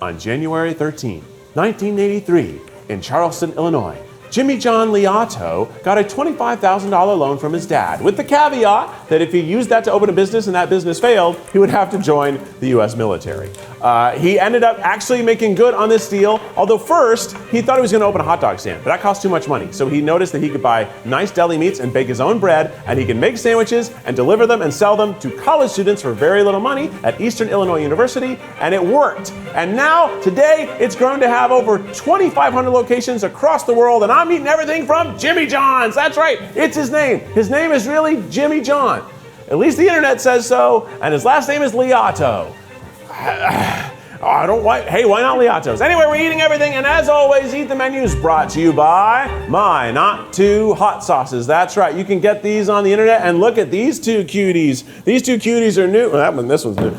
On January 13, 1983, in Charleston, Illinois, Jimmy John Liato got a $25,000 loan from his dad, with the caveat that if he used that to open a business and that business failed, he would have to join the US military. He ended up actually making good on this deal, although first he thought he was going to open a hot dog stand, but that cost too much money. So he noticed that he could buy nice deli meats and bake his own bread, and he can make sandwiches and deliver them and sell them to college students for very little money at Eastern Illinois University, and it worked. And now, today, it's grown to have over 2,500 locations across the world, and I'm eating everything from Jimmy John's. That's right, it's his name. His name is really Jimmy John. At least the internet says so, and his last name is Liato. Hey, why not Liatos? Anyway, we're eating everything, and as always, Eat the Menu is brought to you by My Not Too Hot Sauces. That's right, you can get these on the internet, and look at these two cuties. These two cuties are new. Well, this one's new.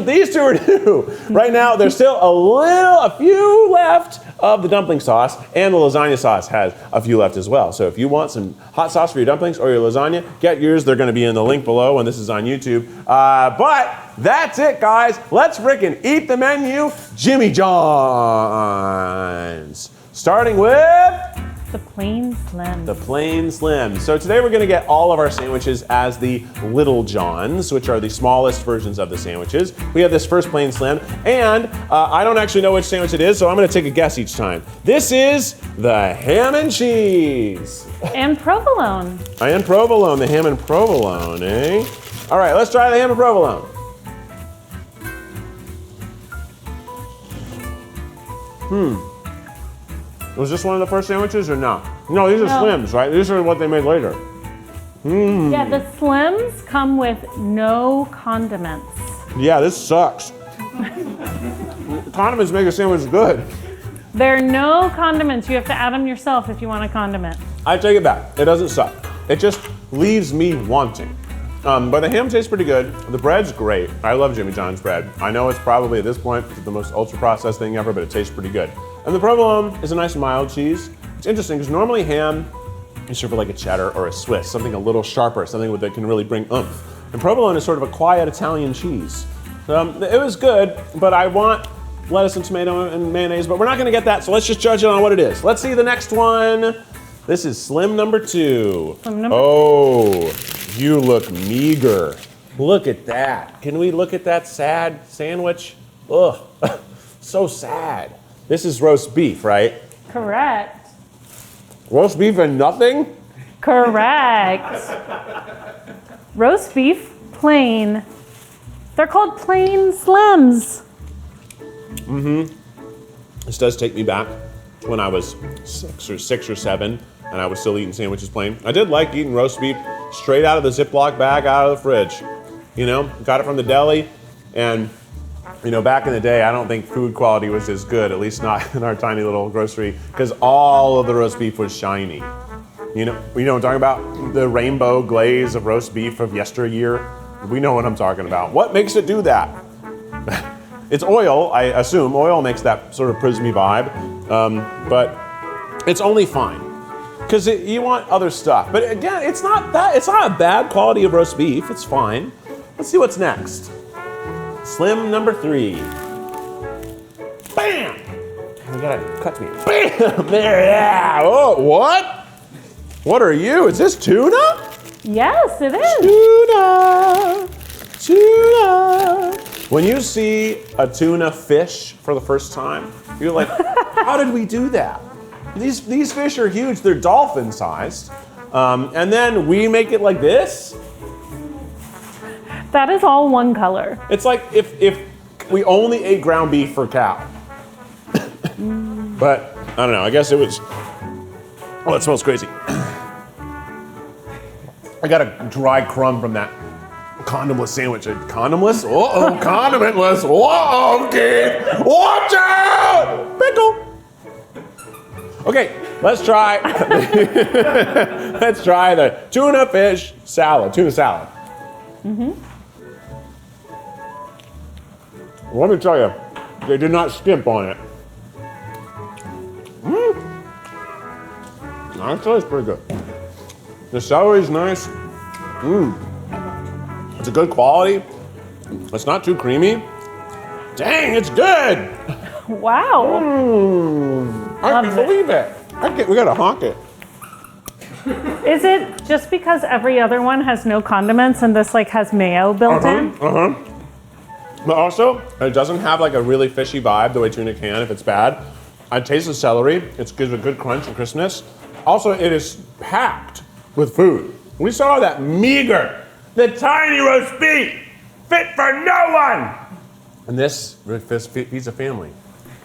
These two are new. Right now, there's still a few left of the dumpling sauce, and the lasagna sauce has a few left as well. So if you want some hot sauce for your dumplings or your lasagna, get yours. They're gonna be in the link below when this is on YouTube. But that's it, guys. Let's frickin' eat the menu. Jimmy John's. Starting with the plain slim. The plain slim. So today we're gonna get all of our sandwiches as the Little Johns, which are the smallest versions of the sandwiches. We have this first plain slim, and I don't actually know which sandwich it is, so I'm gonna take a guess each time. This is the ham and cheese. And provolone. And provolone, the ham and provolone, eh? All right, let's try the ham and provolone. Was this one of the first sandwiches or not? No, these are slims, right? These are what they made later. Yeah, the slims come with no condiments. Yeah, this sucks. Condiments make a sandwich good. There are no condiments. You have to add them yourself if you want a condiment. I take it back. It doesn't suck. It just leaves me wanting. But the ham tastes pretty good. The bread's great. I love Jimmy John's bread. I know it's probably at this point the most ultra-processed thing ever, but it tastes pretty good. And the provolone is a nice mild cheese. It's interesting because normally ham is sort of like a cheddar or a Swiss, something a little sharper, something that can really bring oomph. And provolone is sort of a quiet Italian cheese. It was good, but I want lettuce and tomato and mayonnaise, but we're not gonna get that, so let's just judge it on what it is. Let's see the next one. This is slim number 2. Oh, you look meager. Look at that. Can we look at that sad sandwich? Ugh, so sad. This is roast beef, right? Correct. Roast beef and nothing? Correct. Roast beef, plain. They're called plain slims. This does take me back to when I was 6 or 7 and I was still eating sandwiches plain. I did like eating roast beef straight out of the Ziploc bag out of the fridge. You know, got it from the deli, and you know, back in the day, I don't think food quality was as good, at least not in our tiny little grocery, because all of the roast beef was shiny. You know what I'm talking about? The rainbow glaze of roast beef of yesteryear. We know what I'm talking about. What makes it do that? It's oil, I assume. Oil makes that sort of prismy vibe, but it's only fine. Because you want other stuff. But again, it's not a bad quality of roast beef, it's fine. Let's see what's next. Slim number 3. Bam! You gotta cut me. Bam! There, yeah! Oh, what? What are you? Is this tuna? Yes, it is. Tuna! When you see a tuna fish for the first time, you're like, how did we do that? These fish are huge, they're dolphin sized. And then we make it like this. That is all one color. It's like if we only ate ground beef for cow. But I don't know, I guess it was, oh, it smells crazy. I got a dry crumb from that condomless sandwich. Condomless? Uh-oh, condimentless. Whoa, kid. Watch out! Pickle. Okay, let's try the tuna fish salad, tuna salad. Let me tell you, they did not skimp on it. Actually, it's pretty good. The celery's nice. It's a good quality. It's not too creamy. Dang, it's good. Wow. I can't believe it. We gotta honk it. Is it just because every other one has no condiments and this like has mayo built in? But also, it doesn't have like a really fishy vibe the way tuna can if it's bad. I taste the celery. It gives a good crunch and crispness. Also, it is packed with food. We saw that meager, the tiny roast beef, fit for no one. And this feeds a family.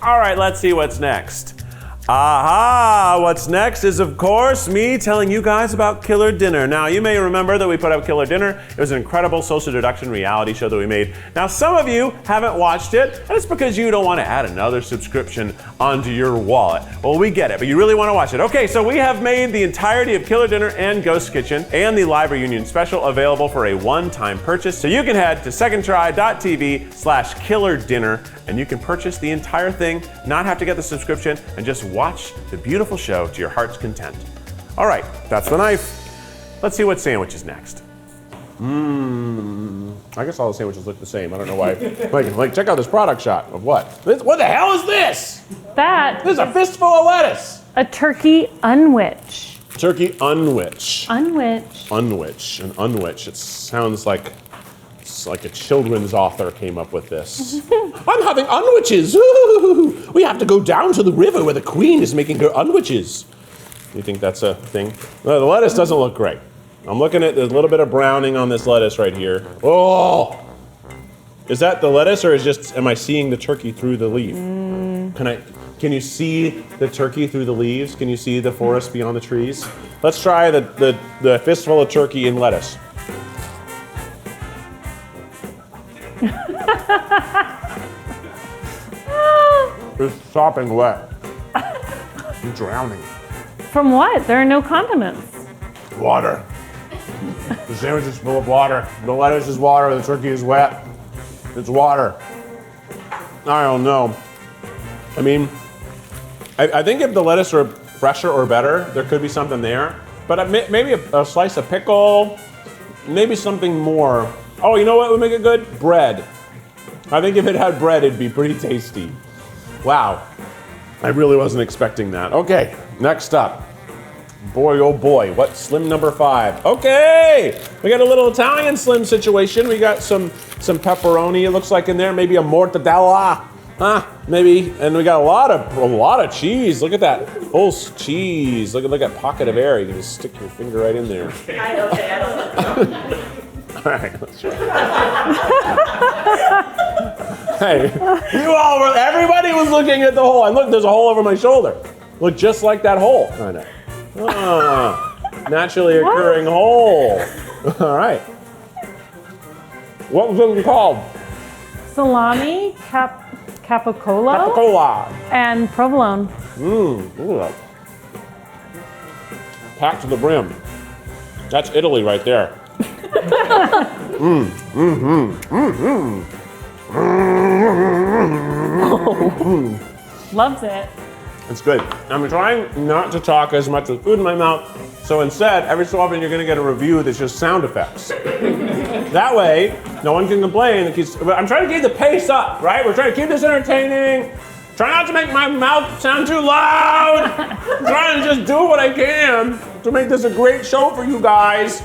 All right, let's see what's next. Aha! What's next is, of course, me telling you guys about Killer Dinner. Now, you may remember that we put up Killer Dinner. It was an incredible social deduction reality show that we made. Now, some of you haven't watched it, and it's because you don't want to add another subscription onto your wallet. Well, we get it, but you really want to watch it. Okay, so we have made the entirety of Killer Dinner and Ghost Kitchen and the live reunion special available for a one-time purchase. So you can head to secondtry.tv/Killer Dinner, and you can purchase the entire thing, not have to get the subscription, and just watch the beautiful show to your heart's content. All right, that's the knife. Let's see what sandwich is next. I guess all the sandwiches look the same. I don't know why. like check out this product shot of what? What the hell is this? That This is a fistful of lettuce. a turkey unwich. Turkey unwich. Unwich. Unwich. An unwich. It sounds like it's like a children's author came up with this. I'm having unwitches. Ooh, we have to go down to the river where the queen is making her unwitches. You think that's a thing? No, the lettuce doesn't look great. I'm looking at, there's a little bit of browning on this lettuce right here. Oh! Is that the lettuce or am I seeing the turkey through the leaf? Can you see the turkey through the leaves? Can you see the forest beyond the trees? Let's try the fistful of turkey in lettuce. It's sopping wet. I'm drowning. From what? There are no condiments. Water. The sandwich is full of water. The lettuce is water. The turkey is wet. It's water. I don't know. I mean, I think if the lettuce were fresher or better, there could be something there. But maybe a slice of pickle, maybe something more. Oh, you know what would make it good? Bread. I think if it had bread, it'd be pretty tasty. Wow. I really wasn't expecting that. Okay, next up. Boy, oh boy, what slim number 5? Okay, we got a little Italian slim situation. We got some pepperoni, it looks like in there, maybe a mortadella. Maybe, and we got a lot of cheese. Look at that full cheese. Look at that pocket of air. You can just stick your finger right in there. I don't know. All right, let's try. Hey, everybody was looking at the hole. And look, there's a hole over my shoulder. Look just like that hole, kind of. Naturally occurring hole. All right. What was it called? Salami, capicola, Capicola. and provolone. Look at that. Packed to the brim. That's Italy right there. Loves it. It's good. I'm trying not to talk as much with food in my mouth, so instead, every so often you're gonna get a review that's just sound effects. That way, no one can complain. I'm trying to keep the pace up, right? We're trying to keep this entertaining. Try not to make my mouth sound too loud. I'm trying to just do what I can to make this a great show for you guys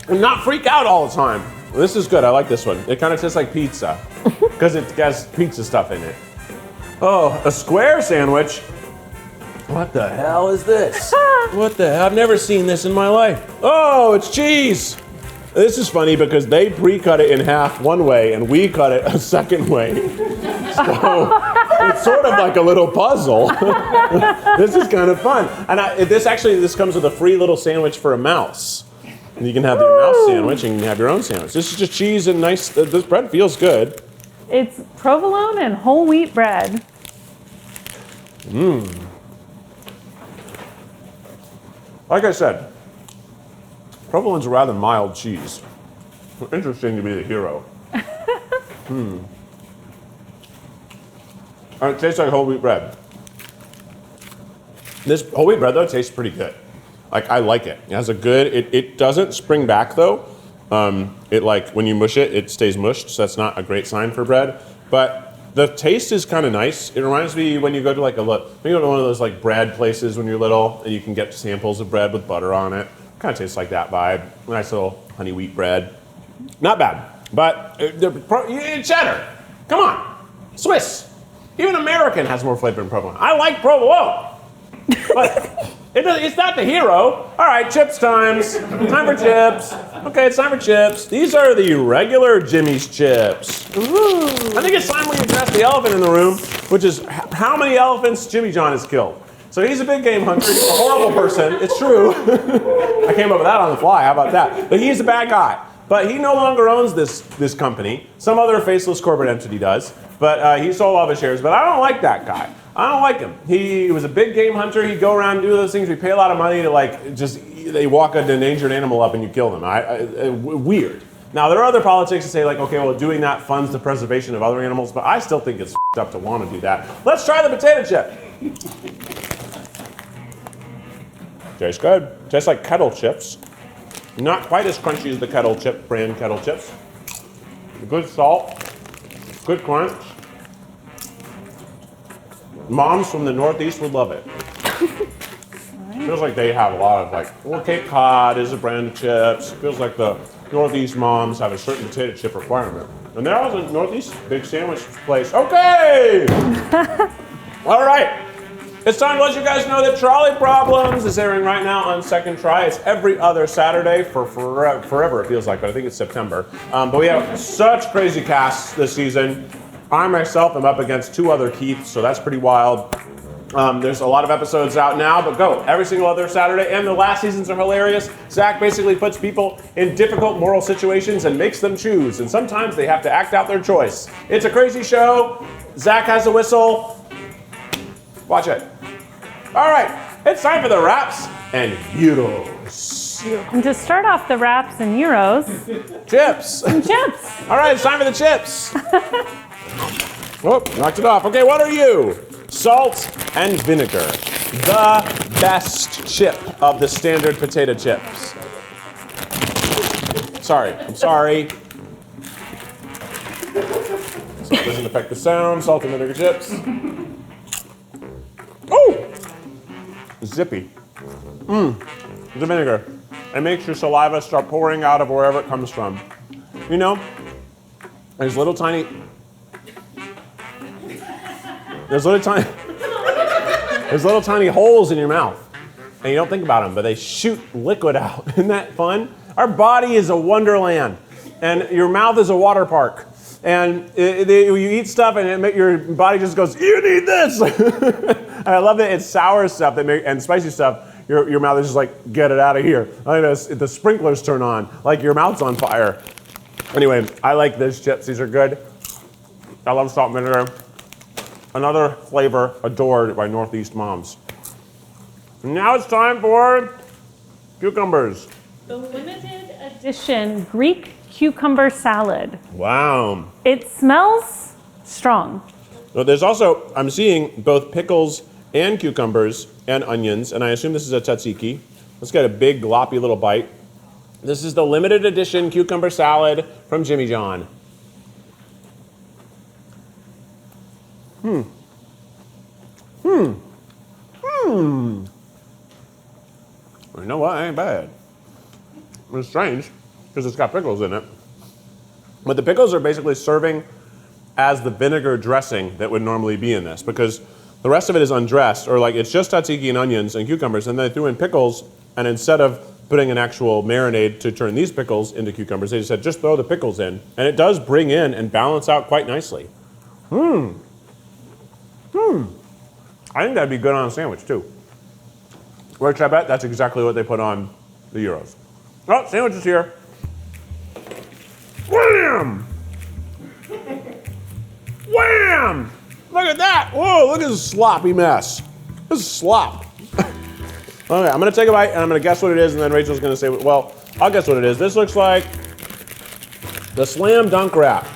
and not freak out all the time. This is good, I like this one. It kind of tastes like pizza because it has pizza stuff in it. Oh, a square sandwich. What the hell is this? What the hell? I've never seen this in my life. Oh, it's cheese. This is funny because they pre-cut it in half one way and we cut it a second way. So it's sort of like a little puzzle. This is kind of fun. And this comes with a free little sandwich for a mouse. And you can have your mouse sandwich and you can have your own sandwich. This is just cheese and nice, this bread feels good. It's provolone and whole wheat bread. Like I said, provolone's a rather mild cheese. Interesting to be the hero. And it tastes like whole wheat bread. This whole wheat bread though tastes pretty good. Like I like it. It has a good, it doesn't spring back though. It like when you mush it, it stays mushed, so that's not a great sign for bread. But The taste is kind of nice. It reminds me when you go to like when you go to one of those like bread places when you're little, and you can get samples of bread with butter on it. Kind of tastes like that vibe. Nice little honey wheat bread. Not bad, but cheddar. Come on, Swiss. Even American has more flavor than provolone. I like provolone, but it's not the hero. All right, chips times. Time for chips. Okay, it's time for chips. These are the regular Jimmy's chips. Ooh. I think it's time we address the elephant in the room, which is how many elephants Jimmy John has killed. So he's a big game hunter. He's a horrible person. It's true. I came up with that on the fly. How about that? But he's a bad guy. But he no longer owns this company. Some other faceless corporate entity does. But he sold all of his shares. But I don't like that guy. I don't like him. He was a big game hunter. He'd go around and do those things. We pay a lot of money to they walk an endangered animal up and you kill them. Weird. Now, there are other politics that say like, okay, well, doing that funds the preservation of other animals. But I still think it's f***ed up to want to do that. Let's try the potato chip. Tastes good. Tastes like kettle chips. Not quite as crunchy as the kettle chip brand kettle chips. Good salt. Good crunch. Moms from the Northeast would love it. Feels like they have a lot of Cape Cod is a brand of chips. Feels like the Northeast moms have a certain potato chip requirement. And there was a Northeast big sandwich place. Okay! All right. It's time to let you guys know that Trolley Problems is airing right now on Second Try. It's every other Saturday for forever, it feels like, but I think it's September. But we have such crazy casts this season. I myself am up against 2 other Keiths, so that's pretty wild. There's a lot of episodes out now, but go every single other Saturday. And the last seasons are hilarious. Zach basically puts people in difficult moral situations and makes them choose. And sometimes they have to act out their choice. It's a crazy show. Zach has a whistle. Watch it. All right, it's time for the wraps and Euros. And to start off the wraps and Euros. Chips. And chips. All right, it's time for the chips. Oh, knocked it off. Okay, what are you? Salt and vinegar. The best chip of the standard potato chips. Sorry, I'm sorry. So it doesn't affect the sound. Salt and vinegar chips. Oh! Zippy. The vinegar. It makes your saliva start pouring out of wherever it comes from. You know, there's little tiny holes in your mouth. And you don't think about them, but they shoot liquid out. Isn't that fun? Our body is a wonderland. And your mouth is a water park. And you eat stuff and your body just goes, you need this! And I love that it's sour stuff and spicy stuff. Your mouth is just like, get it out of here. I know the sprinklers turn on, like your mouth's on fire. Anyway, I like these chips. These are good. I love salt and vinegar. Another flavor adored by Northeast moms. Now it's time for cucumbers. The limited edition Greek cucumber salad. Wow. It smells strong. Well, there's also, I'm seeing both pickles and cucumbers and onions, and I assume this is a tzatziki. Let's get a big gloppy little bite. This is the limited edition cucumber salad from Jimmy John. You know what? It ain't bad. It's strange because it's got pickles in it. But the pickles are basically serving as the vinegar dressing that would normally be in this, because the rest of it is undressed, or like it's just tzatziki and onions and cucumbers, and they threw in pickles, and instead of putting an actual marinade to turn these pickles into cucumbers, they just said, just throw the pickles in. And it does bring in and balance out quite nicely. I think that'd be good on a sandwich too. Which I bet that's exactly what they put on the Euros. Oh, sandwich is here. Wham! Wham! Look at that! Whoa, look at this sloppy mess. This is slop. Okay, I'm gonna take a bite and I'm gonna guess what it is, and then Rachel's gonna say, well, I'll guess what it is. This looks like the Slam Dunk Wrap.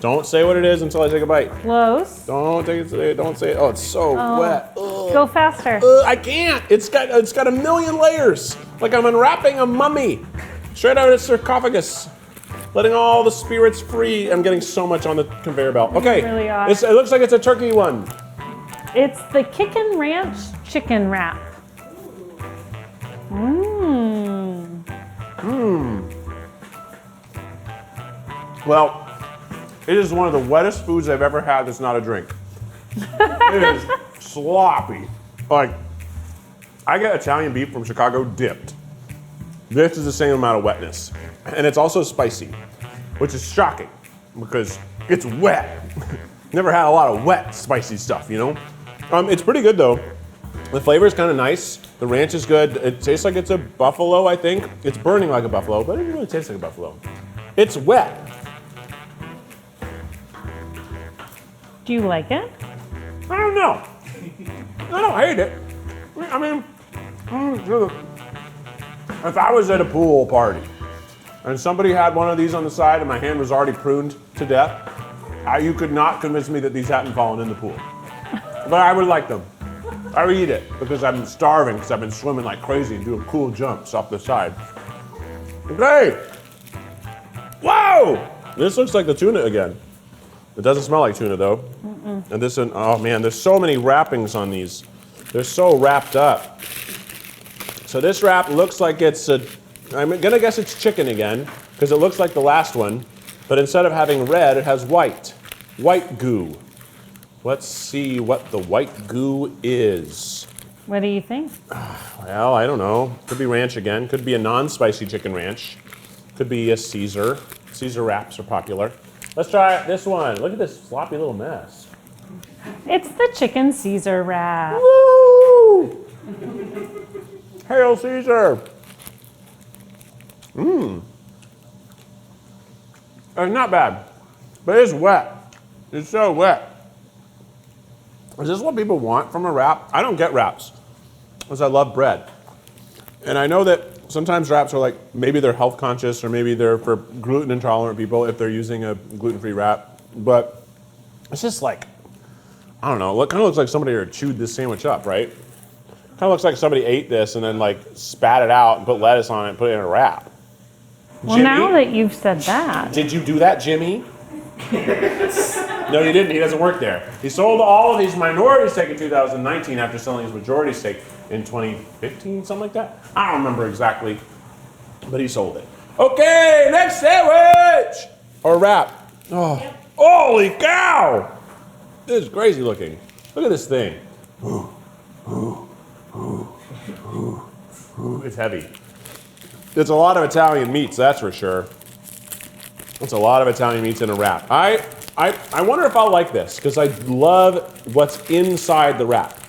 Don't say what it is until I take a bite. Close. Don't say it. Oh, it's so wet. Ugh. Go faster. I can't. It's got a million layers. Like I'm unwrapping a mummy. Straight out of its sarcophagus. letting all the spirits free. I'm getting so much on the conveyor belt. Okay, really are. it looks like it's a turkey one. It's the Kickin' Ranch chicken wrap. Well, it is one of the wettest foods I've ever had that's not a drink. It is sloppy. Like, I get Italian beef from Chicago dipped. This is the same amount of wetness. And it's also spicy, which is shocking because it's wet. Never had a lot of wet, spicy stuff, you know? It's pretty good though. The flavor is kind of nice. The ranch is good. It tastes like it's a buffalo, I think. It's burning like a buffalo, but it doesn't really taste like a buffalo. It's wet. Do you like it? I don't know. I don't hate it. I mean, if I was at a pool party and somebody had one of these on the side and my hand was already pruned to death, you could not convince me that these hadn't fallen in the pool. But I would like them. I would eat it because I'm starving because I've been swimming like crazy and doing cool jumps off the side. Okay. Whoa! This looks like the tuna again. It doesn't smell like tuna though. And this, oh man, there's so many wrappings on these. They're so wrapped up. So this wrap looks like it's I'm gonna guess it's chicken again, because it looks like the last one, but instead of having red, it has white goo. Let's see what the white goo is. What do you think? Well, I don't know. Could be ranch again. Could be a non-spicy chicken ranch. Could be a Caesar. Caesar wraps are popular. Let's try this one. Look at this sloppy little mess. It's the chicken Caesar wrap. Woo! Hail Caesar! It's not bad, but it's wet. It's so wet. Is this what people want from a wrap? I don't get wraps, because I love bread. And I know that sometimes wraps are like, maybe they're health conscious or maybe they're for gluten intolerant people if they're using a gluten-free wrap, but it's just like, I don't know, it kind of looks like somebody chewed this sandwich up, right? Kind of looks like somebody ate this and then like spat it out and put lettuce on it and put it in a wrap. Well, Jimmy, now that you've said that. did you do that, Jimmy? No, he didn't. He doesn't work there. He sold all of his minority stake in 2019 after selling his majority stake in 2015, something like that. I don't remember exactly, but he sold it. Okay, next sandwich or wrap. Oh, holy cow! This is crazy looking. Look at this thing. It's heavy. It's a lot of Italian meats, that's for sure. It's a lot of Italian meats in a wrap. I wonder if I'll like this, because I love what's inside the wrap.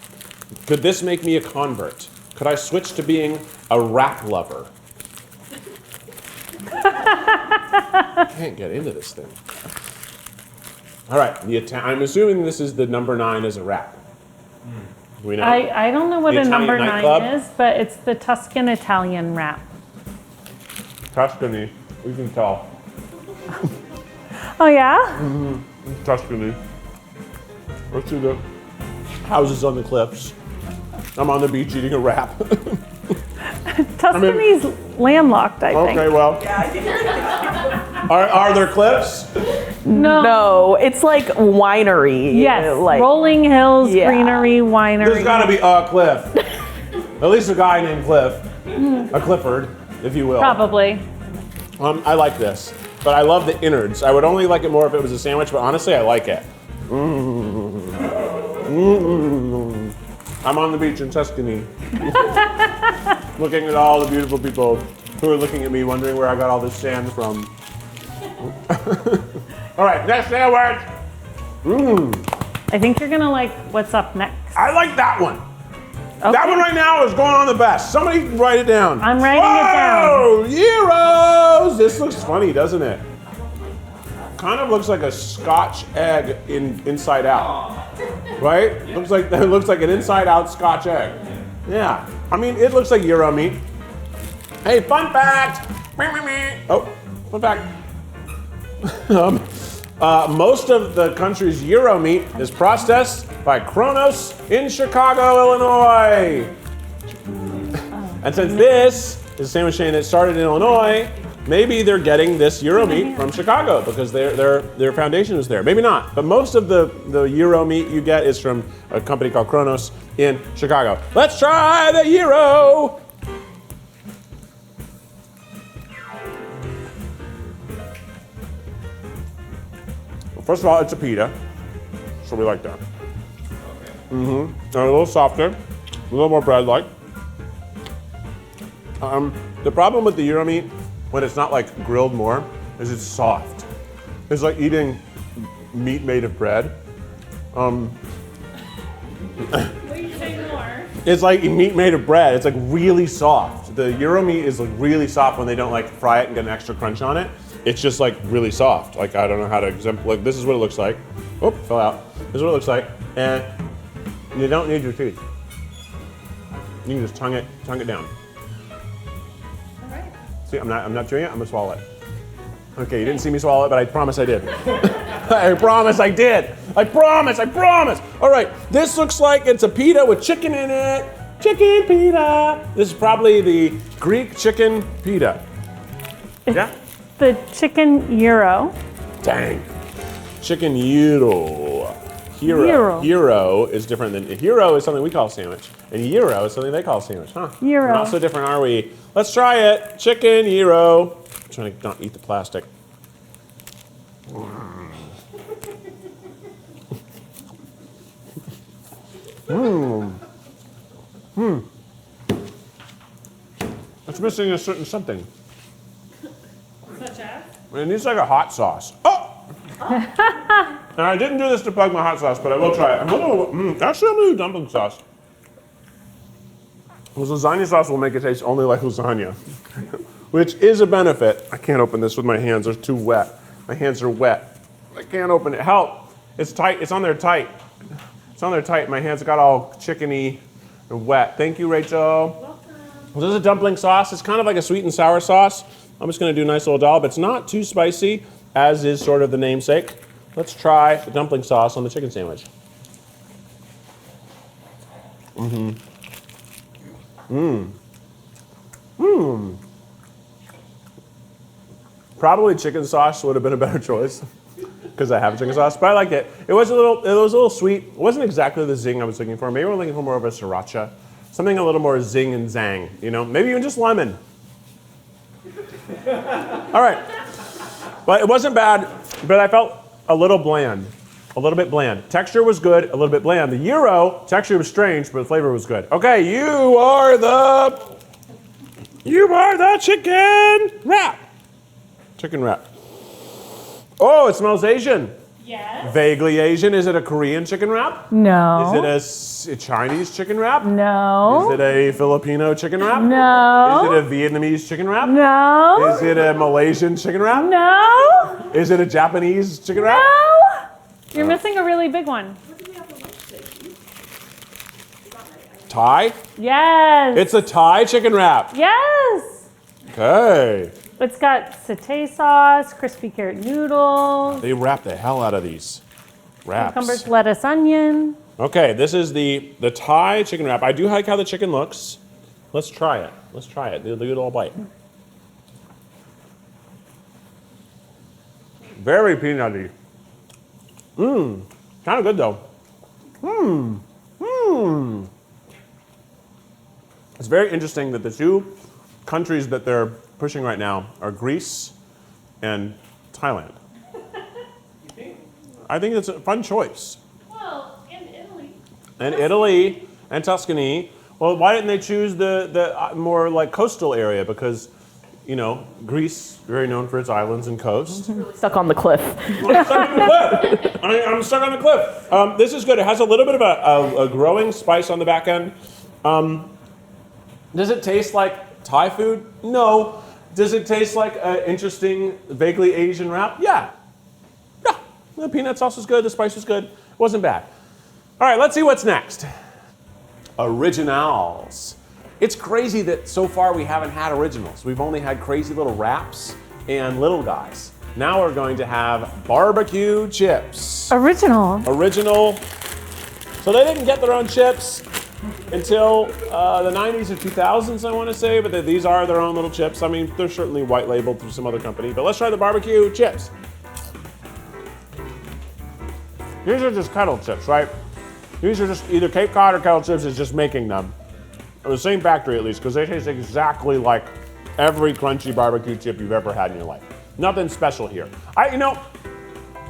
Could this make me a convert? Could I switch to being a wrap lover? I can't get into this thing. All right, I'm assuming this is the number 9 as a wrap. Do we know? I don't know what The a number Italian 9 nightclub? is, but it's the Tuscan Italian wrap. Tuscany, we can tell. Oh yeah? Tuscany. Let's see the houses on the cliffs. I'm on the beach eating a wrap. Tuscany's landlocked, I think. Okay, well. Are there cliffs? No. No, it's like winery. Yes, like rolling hills, Yeah. greenery, winery. There's gotta be a cliff. At least a guy named Cliff. A Clifford, if you will. Probably. I like this, but I love the innards. I would only like it more if it was a sandwich, but honestly, I like it. I'm on the beach in Tuscany, looking at all the beautiful people who are looking at me, wondering where I got all this sand from. All right, next sandwich. I think you're gonna like what's up next. I like that one. Okay. That one right now is going on the best. Somebody write it down. I'm writing it down. Oh, Euros! This looks funny, doesn't it? Kind of looks like a Scotch egg inside out, right? It looks like an inside out Scotch egg. Yeah, I mean it looks like Euro meat. Hey, fun fact! Oh, fun fact. Most of the country's Euro meat is processed by Kronos in Chicago, Illinois. And since this is a sandwich chain that started in Illinois, Maybe they're getting this Euro meat from Chicago because their foundation is there. Maybe not, but most of the Euro meat you get is from a company called Kronos in Chicago. Let's try the Euro. Well, first of all, it's a pita, so we like that. And a little softer, a little more bread-like. The problem with the Euro meat, when it's not like grilled more, is it's soft. It's like eating meat made of bread. It's like meat made of bread. It's like really soft. The Euro meat is like really soft when they don't like fry it and get an extra crunch on it. It's just like really soft. Like I don't know how to like this is what it looks like. Oh, fell out. This is what it looks like. And you don't need your teeth. You can just tongue it down. See, I'm not doing it, I'm gonna swallow it. Okay, you didn't see me swallow it, but I promise I did. I promise I did. I promise. All right, this looks like it's a pita with chicken in it. Chicken pita. This is probably the Greek chicken pita. Yeah? The chicken Euro. Dang. Chicken Euro. Hero is different than, hero is something we call sandwich. And Euro is something they call sandwich, huh? Euro. We're not so different, are we? Let's try it. Chicken Euro. I'm trying to not eat the plastic. It's missing a certain something. Such as? It needs like a hot sauce. Oh! Now I didn't do this to plug my hot sauce, but I will try it. Actually, I'm gonna do dumpling sauce. Because lasagna sauce will make it taste only like lasagna, which is a benefit. I can't open this with my hands, they're too wet. My hands are wet. I can't open it. Help! It's tight, it's on there tight. It's on there tight. My hands got all chickeny and wet. Thank you, Rachel. Well, this is a dumpling sauce. It's kind of like a sweet and sour sauce. I'm just gonna do a nice little dollop. It's not too spicy, as is sort of the namesake. Let's try the dumpling sauce on the chicken sandwich. Probably chicken sauce would have been a better choice because I have chicken sauce, but I liked it. It was a little sweet. It wasn't exactly the zing I was looking for. Maybe we're looking for more of a sriracha, something a little more zing and zang. You know, maybe even just lemon. All right, but it wasn't bad. But I felt a little bland, a little bit bland. Texture was good, a little bit bland. The Euro texture was strange, but the flavor was good. Okay, you are the chicken wrap. Chicken wrap. Oh, it smells Asian. Yes. Vaguely Asian. Is it a Korean chicken wrap? No. Is it a Chinese chicken wrap? No. Is it a Filipino chicken wrap? No. Is it a Vietnamese chicken wrap? No. Is it a Malaysian chicken wrap? No. Is it a Japanese chicken wrap? No. You're missing a really big one. Thai? Yes. It's a Thai chicken wrap. Yes. Okay. It's got satay sauce, crispy carrot noodles, They wrap the hell out of these wraps. cucumbers, lettuce, onion. Okay, this is the Thai chicken wrap. I do like how the chicken looks. Let's try it. Let's try it. Do a little bite. Very peanutty. Kind of good though. It's very interesting that the two countries that they're pushing right now are Greece and Thailand. I think it's a fun choice. Well, and Italy. And Italy and Tuscany. Well, why didn't they choose the more like coastal area? Because, you know, Greece, very known for its islands and coasts. Stuck on the cliff. I'm stuck on the cliff. I'm stuck on the cliff. This is good. It has a little bit of a growing spice on the back end. Does it taste like Thai food? No. Does it taste like an interesting, vaguely Asian wrap? Yeah. Yeah. The peanut sauce was good. The spice was good. It wasn't bad. All right, let's see what's next. Originals. It's crazy that so far we haven't had originals. We've only had crazy little wraps and little guys. Now we're going to have barbecue chips. Original. Original. So they didn't get their own chips. until the 90s or 2000s, I want to say, but these are their own little chips. I mean, they're certainly white labeled through some other company, but let's try the barbecue chips. These are just kettle chips, right? These are just either Cape Cod or kettle chips is just making them. Or the same factory at least, because they taste exactly like every crunchy barbecue chip you've ever had in your life. Nothing special here. You know,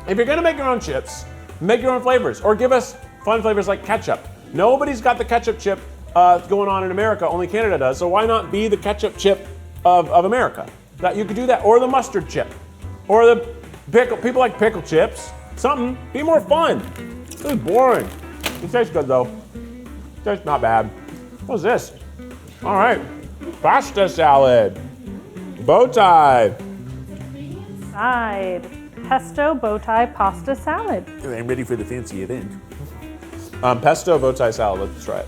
if you're gonna make your own chips, make your own flavors, or give us fun flavors like ketchup. Nobody's got the ketchup chip going on in America, only Canada does, so why not be the ketchup chip of America? That you could do that, or the mustard chip, or the pickle, people like pickle chips. Something, be more fun. This is boring. It tastes good though. Tastes not bad. What's this? All right, pasta salad, bow tie. Side. Pesto bow tie pasta salad. I'm ready for the fancy event. Pesto bow tie salad, let's try it.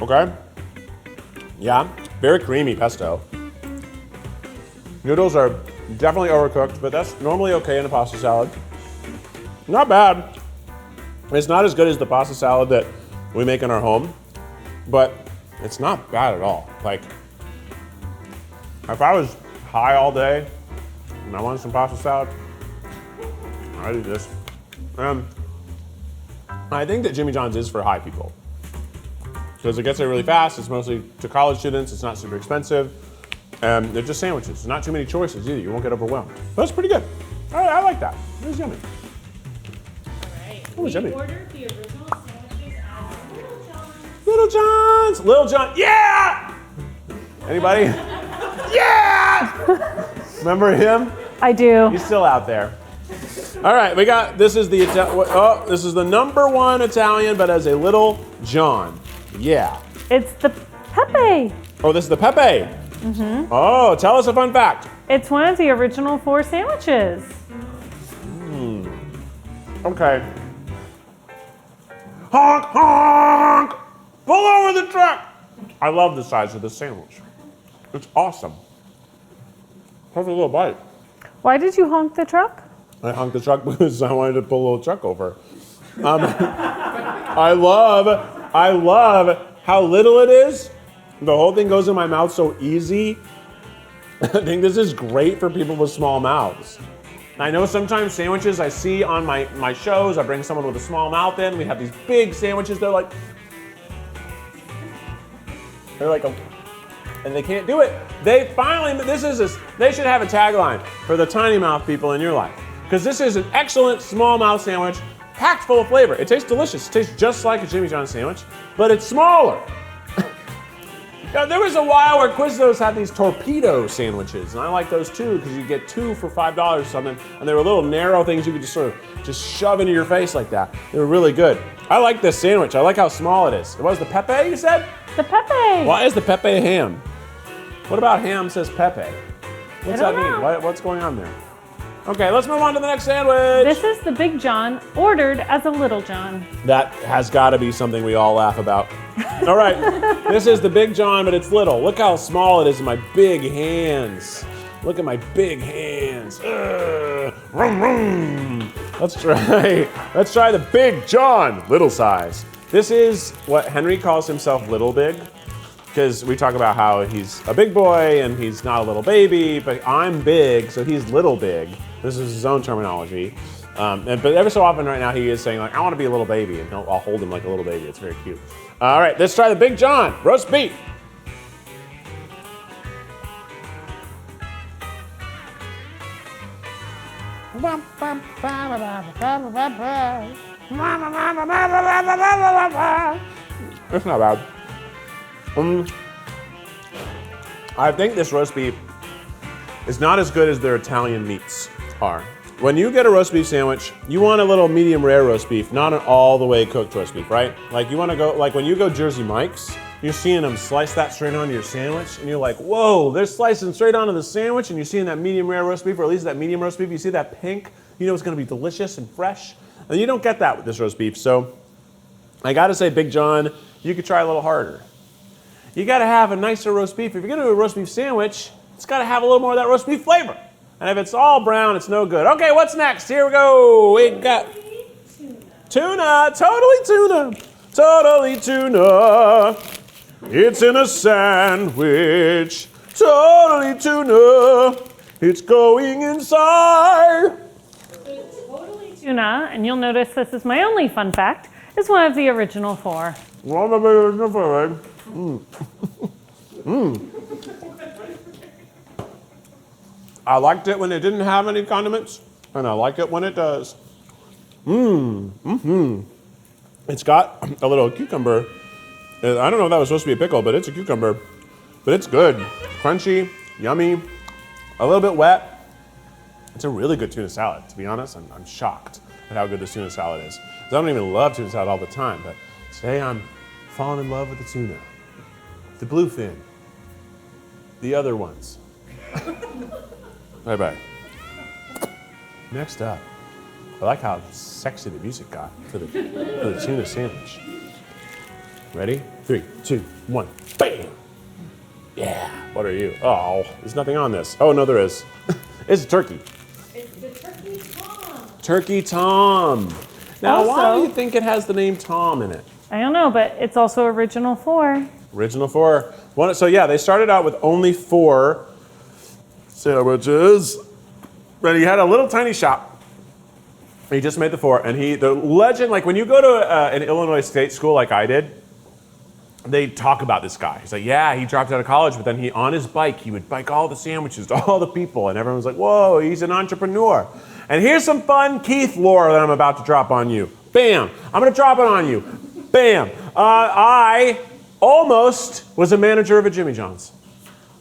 Okay. Yeah, very creamy pesto. Noodles are definitely overcooked, but that's normally okay in a pasta salad. Not bad. It's not as good as the pasta salad that we make in our home, but it's not bad at all. Like, if I was high all day and I wanted some pasta salad, I'd do this. I think that Jimmy John's is for high people because it gets there really fast. It's mostly to college students. It's not super expensive. They're just sandwiches. There's not too many choices either. You won't get overwhelmed. But it's pretty good. I like that. It was yummy. We yummy. ordered the original sandwiches at Little John's. Little John. Yeah! Anybody? Yeah! Remember him? I do. He's still out there. All right, we got, this is the #1 Italian, but as a Little John. Yeah. It's the Pepe. Oh, this is the Pepe. Oh, tell us a fun fact. It's one of the original 4 sandwiches. Okay. Honk, honk! Pull over the truck! I love the size of this sandwich. It's awesome. Have a little bite. Why did you honk the truck? I honked the truck because I wanted to pull a little truck over. I love how little it is. The whole thing goes in my mouth so easy. I think this is great for people with small mouths. I know sometimes sandwiches I see on my shows, I bring someone with a small mouth in, we have these big sandwiches, they're like, and they can't do it. They finally, they should have a tagline for the tiny mouth people in your life. Because this is an excellent small mouth sandwich, packed full of flavor. It tastes delicious. It tastes just like a Jimmy John's sandwich, but it's smaller. Now, there was a while where Quiznos had these torpedo sandwiches, and I like those too, because you get 2 for $5 or something, and they were little narrow things you could just sort of just shove into your face like that. They were really good. I like this sandwich. I like how small it is. It was the Pepe, you said? The Pepe. Why is the Pepe ham? What about ham says Pepe? What's that mean? What's going on there? Okay, let's move on to the next sandwich. This is the Big John, ordered as a Little John. That has got to be something we all laugh about. All right, this is the Big John, but it's little. Look how small it is in my big hands. Look at my big hands. Vroom, vroom. Let's try the Big John, little size. This is what Henry calls himself, Little Big, because we talk about how he's a big boy and he's not a little baby, but I'm big, so he's Little Big. This is his own terminology. But every so often right now he is saying like, I want to be a little baby, and I'll hold him like a little baby. It's very cute. All right, let's try the Big John, roast beef. It's not bad. I think this roast beef is not as good as their Italian meats are. When you get a roast beef sandwich, you want a little medium rare roast beef, not an all the way cooked roast beef, right? Like you want to go, like when you go Jersey Mike's, you're seeing them slice that straight onto your sandwich, and you're like, whoa, they're slicing straight onto the sandwich, and you're seeing that medium rare roast beef, or at least that medium roast beef, you see that pink, you know it's gonna be delicious and fresh. And you don't get that with this roast beef, so I gotta say, Big John, you could try a little harder. You gotta have a nicer roast beef. If you're gonna do a roast beef sandwich, it's gotta have a little more of that roast beef flavor. And if it's all brown, it's no good. Okay, what's next? Here we go. We got Tuna, totally tuna. It's in a sandwich, totally tuna. It's going inside. Totally tuna, and you'll notice this is my only fun fact, is one of the original 4. I liked it when it didn't have any condiments, and I like it when it does. It's got a little cucumber. I don't know if that was supposed to be a pickle, but it's a cucumber. But it's good. Crunchy, yummy, a little bit wet. It's a really good tuna salad, to be honest. I'm shocked at how good this tuna salad is. 'Cause I don't even love tuna salad all the time, but today I'm falling in love with the tuna. The bluefin. The other ones. Bye-bye. Next up, I like how sexy the music got for the tuna sandwich. Ready? 3, 2, 1, bam! Yeah, what are you? Oh, there's nothing on this. Oh, no, there is. It's a turkey. It's the Turkey Tom. Turkey Tom. Now, why Also- do you think it has the name Tom in it? I don't know, but it's also original 4. Original 4. So yeah, they started out with only 4 sandwiches. But he had a little tiny shop. He just made the 4, and the legend, like when you go to an Illinois state school like I did, they talk about this guy. He's like, yeah, he dropped out of college, but then on his bike, he would bike all the sandwiches to all the people, and everyone was like, whoa, he's an entrepreneur. And here's some fun Keith lore that I'm about to drop on you. Bam, I'm gonna drop it on you. Bam, I almost was a manager of a Jimmy John's.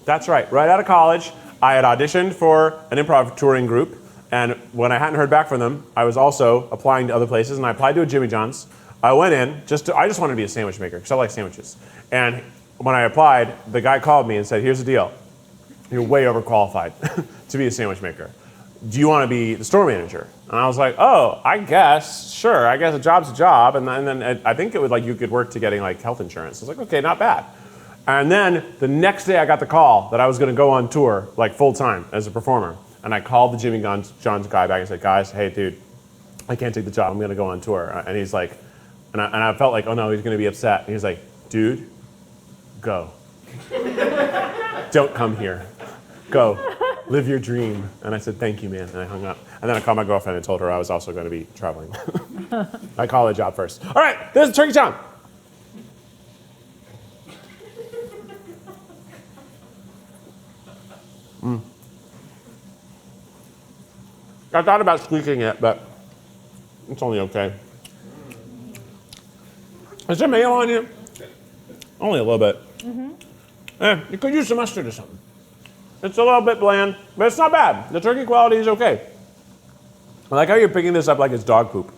That's right out of college, I had auditioned for an improv touring group, and when I hadn't heard back from them, I was also applying to other places, and I applied to a Jimmy John's. I went in, I just wanted to be a sandwich maker, because I like sandwiches. And when I applied, the guy called me and said, here's the deal. You're way overqualified to be a sandwich maker. Do you want to be the store manager? And I was like, oh, I guess, sure. I guess a job's a job. And then I think it would you could work to getting health insurance. I was like, okay, not bad. And then the next day I got the call that I was going to go on tour full time as a performer. And I called the Jimmy John's guy back and said, guys, hey dude, I can't take the job. I'm going to go on tour. And he's like, and I felt like, oh no, he's going to be upset. And he's like, dude, go. Don't come here. Go. Live your dream. And I said, thank you, man. And I hung up. And then I called my girlfriend and told her I was also going to be traveling. I call a job first. All right, this is Turkey Tom. I thought about squeaking it, but it's only okay. Is there mayo on you? Only a little bit. You could use some mustard or something. It's a little bit bland, but it's not bad. The turkey quality is okay. I like how you're picking this up like it's dog poop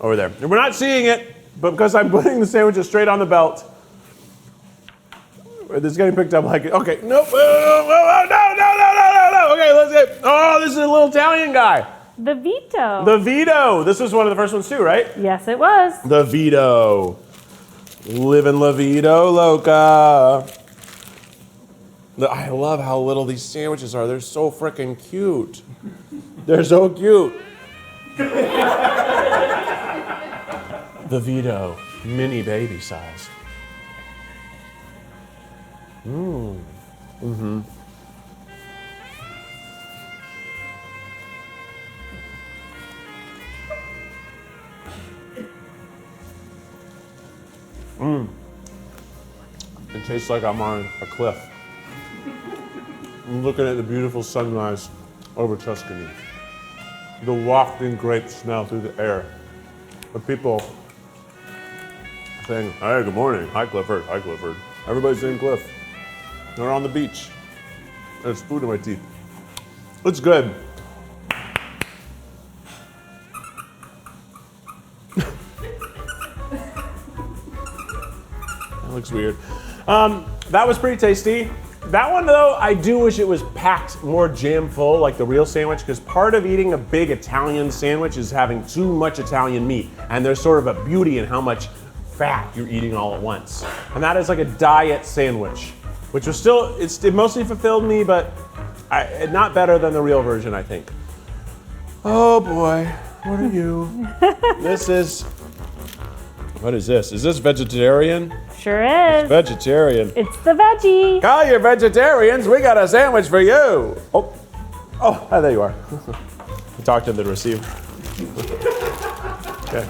over there. And we're not seeing it, but because I'm putting the sandwiches straight on the belt, this is getting picked up okay, nope, no. Okay, let's get, oh, this is a little Italian guy. The Veto. The Veto. This was one of the first ones too, right? Yes, it was. The Veto. Living La Vito Loca. I love how little these sandwiches are. They're so freaking cute. They're so cute. The Veto, mini baby size. It tastes like I'm on a cliff. I'm looking at the beautiful sunrise over Tuscany. The wafting grape smell through the air. The people saying, hey, good morning. Hi, Clifford. Hi, Clifford. Everybody's saying Cliff. They're on the beach. There's food in my teeth. It's good. That looks weird. That was pretty tasty. That one though, I do wish it was packed more jam full like the real sandwich, because part of eating a big Italian sandwich is having too much Italian meat, and there's sort of a beauty in how much fat you're eating all at once. And that is like a diet sandwich, which was still, it mostly fulfilled me, but not better than the real version, I think. Oh boy, what are you? This is What is this? Is this vegetarian? Sure is. Vegetarian. It's the veggie. Call you vegetarians, we got a sandwich for you. Oh, hi, there you are. Talk to the receiver. Okay.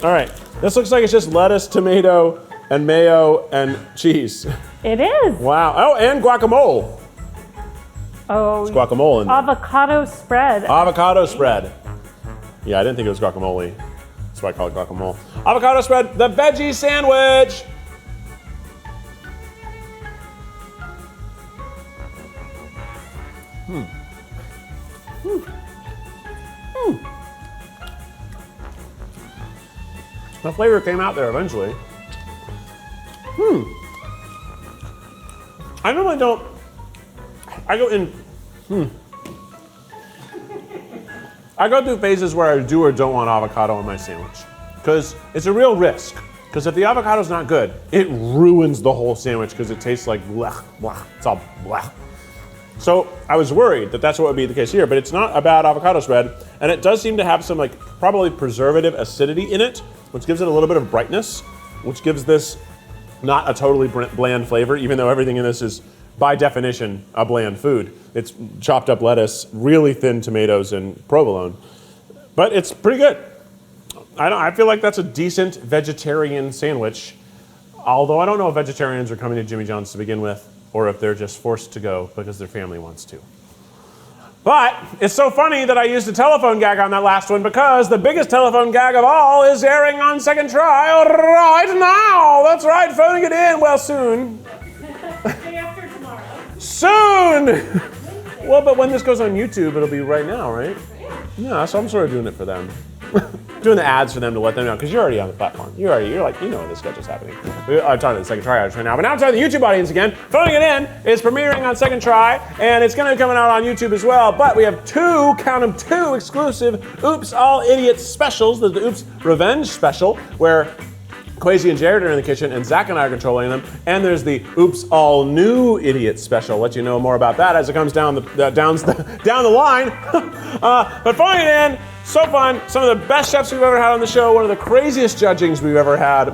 All right, this looks like it's just lettuce, tomato, and mayo, and cheese. It is. Wow, oh, and guacamole. Oh, It's guacamole in there. avocado spread. Avocado spread. Yeah, I didn't think it was guacamole. That's why I call it guacamole. Avocado spread, the veggie sandwich. The flavor came out there eventually. I normally don't. I go in. I go through phases where I do or don't want avocado on my sandwich, because it's a real risk. Because if the avocado's not good, it ruins the whole sandwich because it tastes like blah, blah. It's all blah. So I was worried that that's what would be the case here, but it's not a bad avocado spread, and it does seem to have some like probably preservative acidity in it, which gives it a little bit of brightness, which gives this not a totally bland flavor, even though everything in this is by definition a bland food. It's chopped up lettuce, really thin tomatoes, and provolone, but it's pretty good. I feel like that's a decent vegetarian sandwich, although I don't know if vegetarians are coming to Jimmy John's to begin with, or if they're just forced to go because their family wants to. But it's so funny that I used a telephone gag on that last one, because the biggest telephone gag of all is airing on Second Try right now. That's right, phoning it in. Well, soon. Day after tomorrow. Soon! Well, but when this goes on YouTube, it'll be right now, right? Yeah, so I'm sort of doing it for them. Doing the ads for them to let them know, because you're already on the platform. You're like, you know when this schedule's happening. I'm talking to the Second Try audience right now, but now I'm talking to the YouTube audience again. Phoning it in is premiering on Second Try, and it's gonna be coming out on YouTube as well, but we have two, count them, two exclusive Oops All Idiots specials. There's the Oops Revenge special, where Kwesi and Jared are in the kitchen, and Zach and I are controlling them. And there's the Oops All New Idiots special. Let you know more about that as it comes down the line. But phoning it in, so fun. Some of the best chefs we've ever had on the show. One of the craziest judgings we've ever had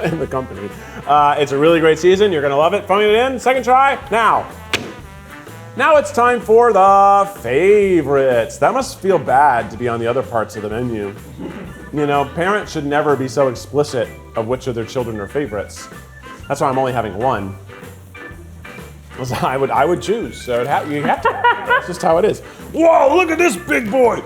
in the company. It's a really great season. You're gonna love it. Phoning it in, Second Try now. Now it's time for the favorites. That must feel bad to be on the other parts of the menu. You know, parents should never be so explicit of which of their children are favorites. That's why I'm only having one. I would choose. So you have to. That's just how it is. Whoa! Look at this big boy.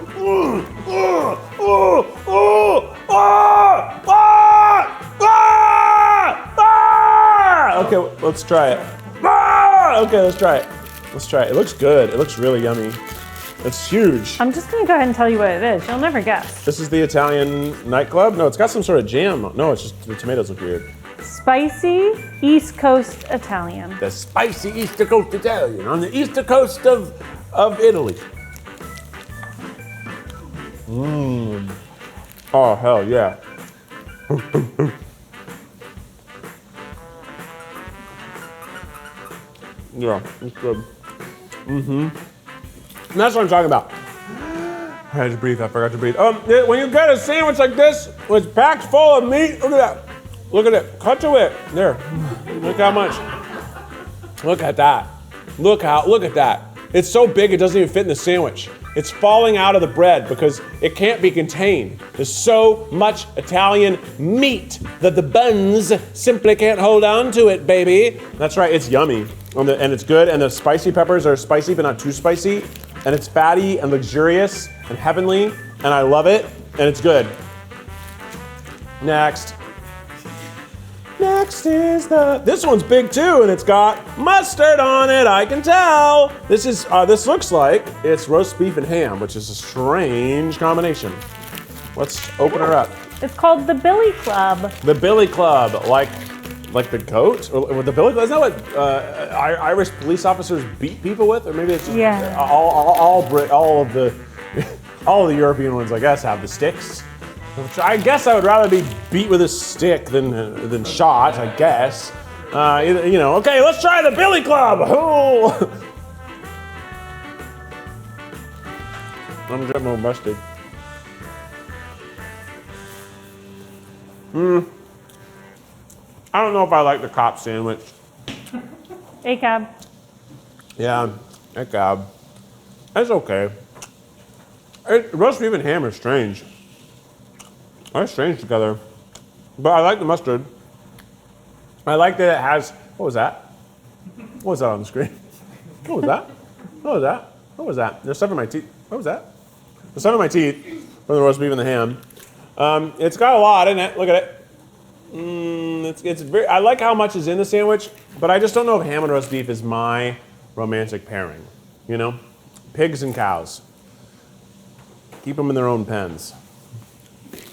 Okay, let's try it. Okay, let's try it. Let's try it. It looks good. It looks really yummy. It's huge. I'm just gonna go ahead and tell you what it is. You'll never guess. This is the Italian nightclub? No, it's got some sort of jam. No, it's just the tomatoes look weird. Spicy East Coast Italian. The spicy East Coast Italian on the east coast of Italy. Mmm. Oh, hell yeah. Yeah, it's good. Mm-hmm. And that's what I'm talking about. I had to breathe, I forgot to breathe. When you get a sandwich like this, it's packed full of meat, look at that. Look at it, cut to it. There, look how much. Look at that. Look at that. It's so big it doesn't even fit in the sandwich. It's falling out of the bread because it can't be contained. There's so much Italian meat that the buns simply can't hold on to it, baby. That's right, it's yummy. And it's good, and the spicy peppers are spicy but not too spicy. And it's fatty and luxurious and heavenly, and I love it, and it's good. Next. Next is this one's big too, and it's got mustard on it, I can tell. This looks like it's roast beef and ham, which is a strange combination. Let's open her up. It's called the Billy Club. The Billy Club, like the goat? Or the Billy Club, isn't that what Irish police officers beat people with? Or maybe it's just all of the European ones, I guess, have the sticks. Which I guess I would rather be beat with a stick than shot, I guess. Okay, let's try the Billy Club. Oh. I'm gonna get more mustard. I don't know if I like the cop sandwich. A-cab. Yeah, that cab. That's okay. Roast beef and ham are strange. They're strange together. But I like the mustard. I like that it has, what was that? What was that on the screen? What was that? What was that? What was that? There's stuff in my teeth. What was that? There's stuff in my teeth from the roast beef and the ham. It's got a lot in it. Look at it. It's very. I like how much is in the sandwich, but I just don't know if ham and roast beef is my romantic pairing. You know, pigs and cows. Keep them in their own pens.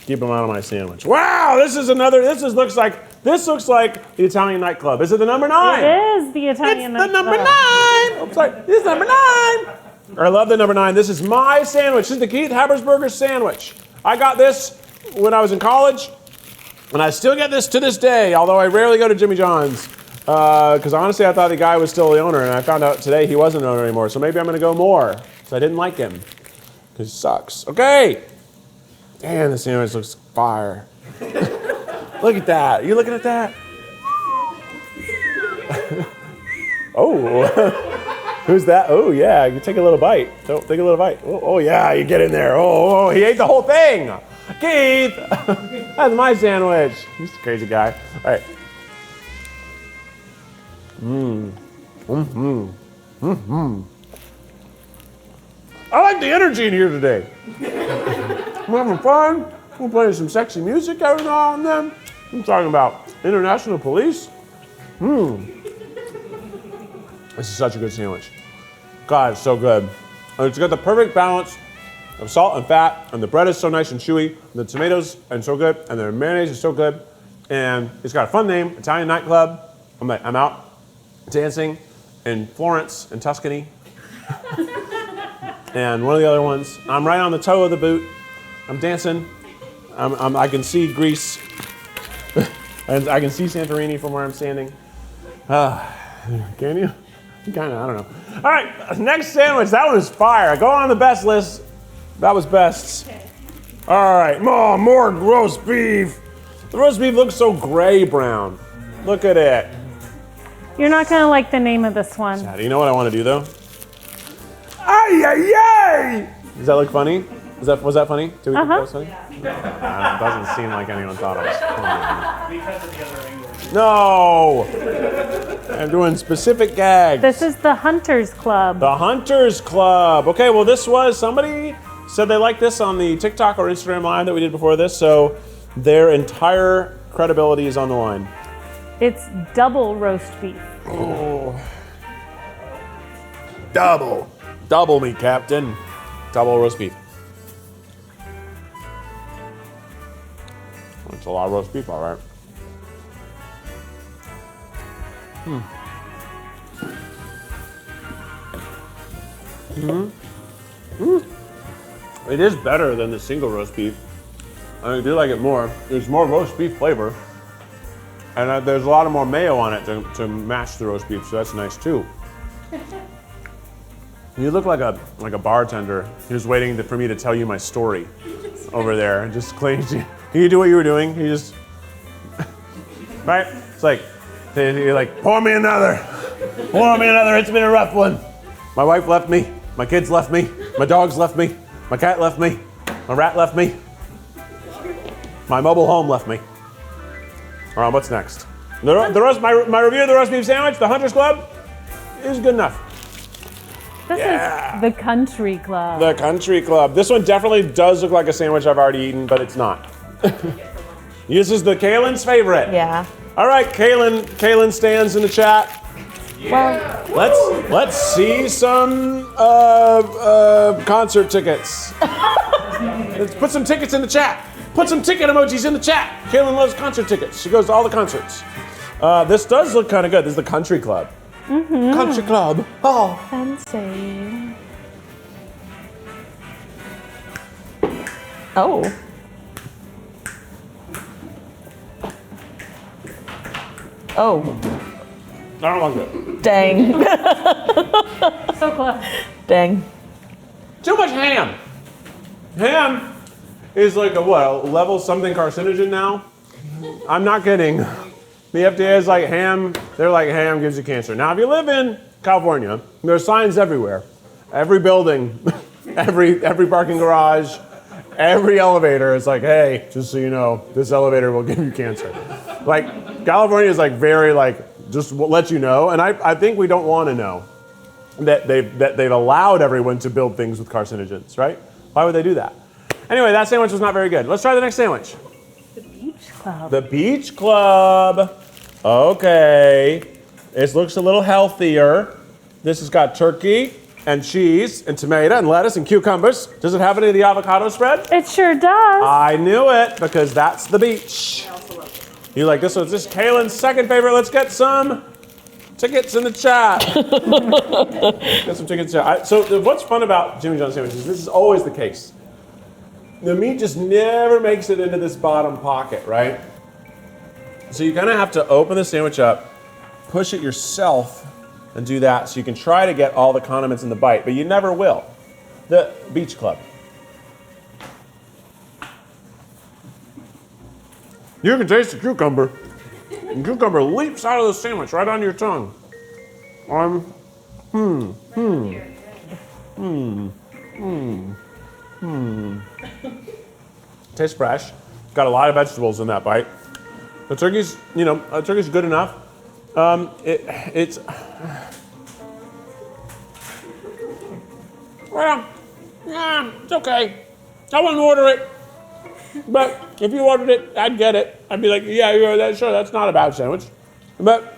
Keep them out of my sandwich. Wow, this is another. This looks like the Italian nightclub. Is it the number 9? It is the Italian It's the number 9. nightclub. I'm sorry. This is number 9. I love the number 9. This is my sandwich. This is the Keith Habersberger sandwich. I got this when I was in college, and I still get this to this day, although I rarely go to Jimmy John's. Because honestly, I thought the guy was still the owner, and I found out today he wasn't the owner anymore. So maybe I'm going to go more. So I didn't like him. Because he sucks. Okay. Damn, the sandwich looks fire. Look at that. Are you looking at that? Oh. Who's that? Oh, yeah. You take a little bite. Take a little bite. Oh, yeah. You get in there. Oh, he ate the whole thing. Keith. That's my sandwich. He's a crazy guy. All right. I like the energy in here today. I'm having fun. We're playing some sexy music every now and then. I'm talking about international police. This is such a good sandwich. God, it's so good. And it's got the perfect balance of salt and fat, and the bread is so nice and chewy, and the tomatoes are so good, and the mayonnaise is so good, and it's got a fun name, Italian nightclub. I'm out dancing in Florence and Tuscany. And one of the other ones, I'm right on the toe of the boot. I'm dancing. I can see Greece. And I can see Santorini from where I'm standing. Can you? Kind of, I don't know. All right, next sandwich. That one is fire. Go on the best list. That was best. All right, more roast beef. The roast beef looks so gray brown. Look at it. You're not going to like the name of this one. You know what I want to do though? Ay, ay, ay! Does that look funny? Was that funny? Did we think that was funny? It doesn't seem like anyone thought it was funny. Because of the other angle. No! I'm doing specific gags. This is the Hunters Club. The Hunters Club. Okay, well somebody said they liked this on the TikTok or Instagram live that we did before this, so their entire credibility is on the line. It's double roast beef. Oh. Double me, Captain. Double roast beef. That's a lot of roast beef, all right. It is better than the single roast beef. I do like it more. There's more roast beef flavor. And there's a lot of more mayo on it to match the roast beef, so that's nice too. You look like a bartender who's waiting for me to tell you my story over there. Just can you do what you were doing? You just, right? It's like, you're like, pour me another. Pour me another, it's been a rough one. My wife left me, my kids left me, my dogs left me, my cat left me, my rat left me, my mobile home left me. All right, what's next? My review of the roast beef sandwich, the Hunters Club, is good enough. This is the Country Club. The Country Club. This one definitely does look like a sandwich I've already eaten, but it's not. This is the Kaylin's favorite. Yeah. All right, Kaylin stands in the chat. Well, Let's see some concert tickets. Let's put some tickets in the chat. Put some ticket emojis in the chat. Kaylin loves concert tickets. She goes to all the concerts. This does look kind of good. This is the Country Club. Mm-hmm. Country Club. Oh. fancy. Oh. Oh. I don't like it. Dang. So close. Dang. Too much ham. Ham is like a level something carcinogen now. I'm not kidding. The FDA is like ham. They're like ham gives you cancer. Now, if you live in California, there are signs everywhere. Every building, every parking garage, every elevator is like, hey, just so you know, this elevator will give you cancer. Like, California is like very like, just let you know. And I think we don't want to know that they've allowed everyone to build things with carcinogens, right? Why would they do that? Anyway, that sandwich was not very good. Let's try the next sandwich. The Beach Club. The Beach Club. Okay. This looks a little healthier. This has got turkey and cheese and tomato and lettuce and cucumbers. Does it have any of the avocado spread? It sure does. I knew it because that's the beach. You like this one? This is Kaylin's second favorite. Let's get some tickets in the chat. Get some tickets in the chat. So what's fun about Jimmy John's sandwiches, this is always the case. The meat just never makes it into this bottom pocket, right? So you kind of have to open the sandwich up, push it yourself, and do that so you can try to get all the condiments in the bite, but you never will. The Beach Club. You can taste the cucumber. The cucumber leaps out of the sandwich right onto your tongue. Tastes fresh. Got a lot of vegetables in that bite. The turkey's, turkey's good enough. It's okay. I wouldn't order it. But if you ordered it, I'd get it. I'd be like, yeah, sure, that's not a bad sandwich. But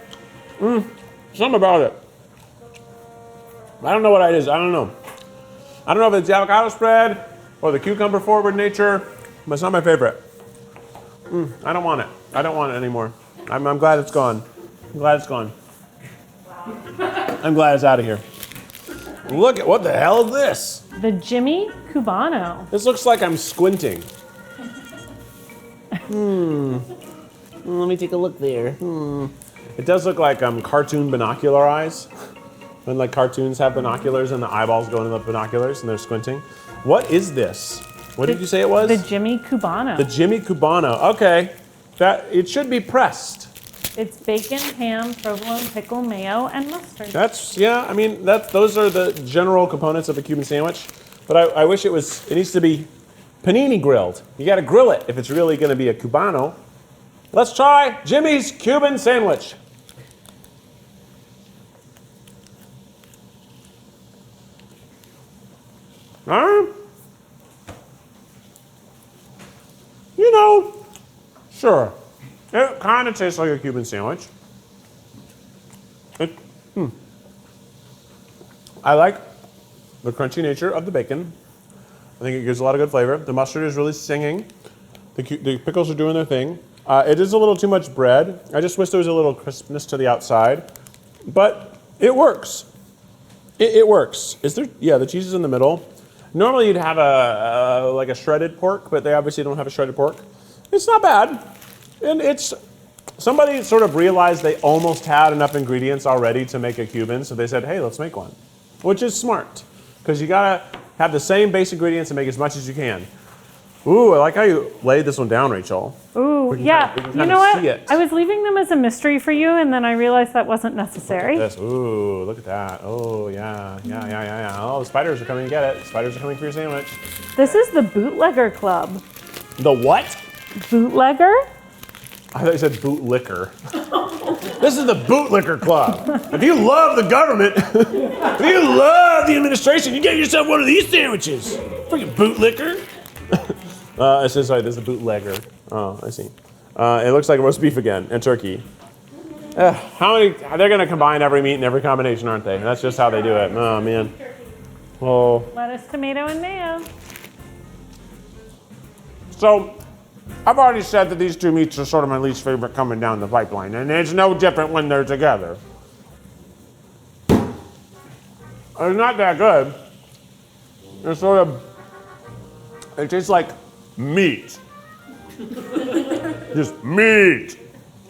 something about it. I don't know what it is. I don't know. I don't know if it's the avocado spread or the cucumber forward nature, but it's not my favorite. I don't want it. I don't want it anymore. I'm glad it's gone. I'm glad it's gone. I'm glad it's out of here. Look at what the hell is this? The Jimmy Cubano. This looks like I'm squinting. Let me take a look there. It does look like cartoon binocular eyes. When like cartoons have binoculars and the eyeballs go into the binoculars and they're squinting. What is this? What did you say it was? The Jimmy Cubano. The Jimmy Cubano. Okay. It should be pressed. It's bacon, ham, provolone, pickle, mayo, and mustard. Those are the general components of a Cuban sandwich. But I wish it needs to be panini grilled. You gotta grill it if it's really gonna be a Cubano. Let's try Jimmy's Cuban sandwich. Sure. It kind of tastes like a Cuban sandwich. I like the crunchy nature of the bacon. I think it gives a lot of good flavor. The mustard is really singing. The pickles are doing their thing. It is a little too much bread. I just wish there was a little crispness to the outside. But it works. It works. The cheese is in the middle. Normally you'd have a shredded pork, but they obviously don't have a shredded pork. It's not bad. And somebody sort of realized they almost had enough ingredients already to make a Cuban, so they said, hey, let's make one. Which is smart, because you gotta have the same base ingredients and make as much as you can. Ooh, I like how you laid this one down, Rachel. Ooh, yeah. You know what? I was leaving them as a mystery for you, and then I realized that wasn't necessary. Look at this. Ooh, look at that. Oh, yeah. Oh, the spiders are coming to get it. The spiders are coming for your sandwich. This is the Bootlegger Club. The what? Bootlegger? I thought you said bootlicker. This is the Bootlicker Club. If you love the government, if you love the administration, you get yourself one of these sandwiches. Freaking bootlicker. This is a bootlegger. Oh, I see. It looks like roast beef again and turkey. How many? They're gonna combine every meat in every combination, aren't they? That's just how they do it. Oh man. Oh. Lettuce, tomato, and mayo. So, I've already said that these two meats are sort of my least favorite coming down the pipeline, and it's no different when they're together. It's not that good. It's it tastes like meat. Just meat.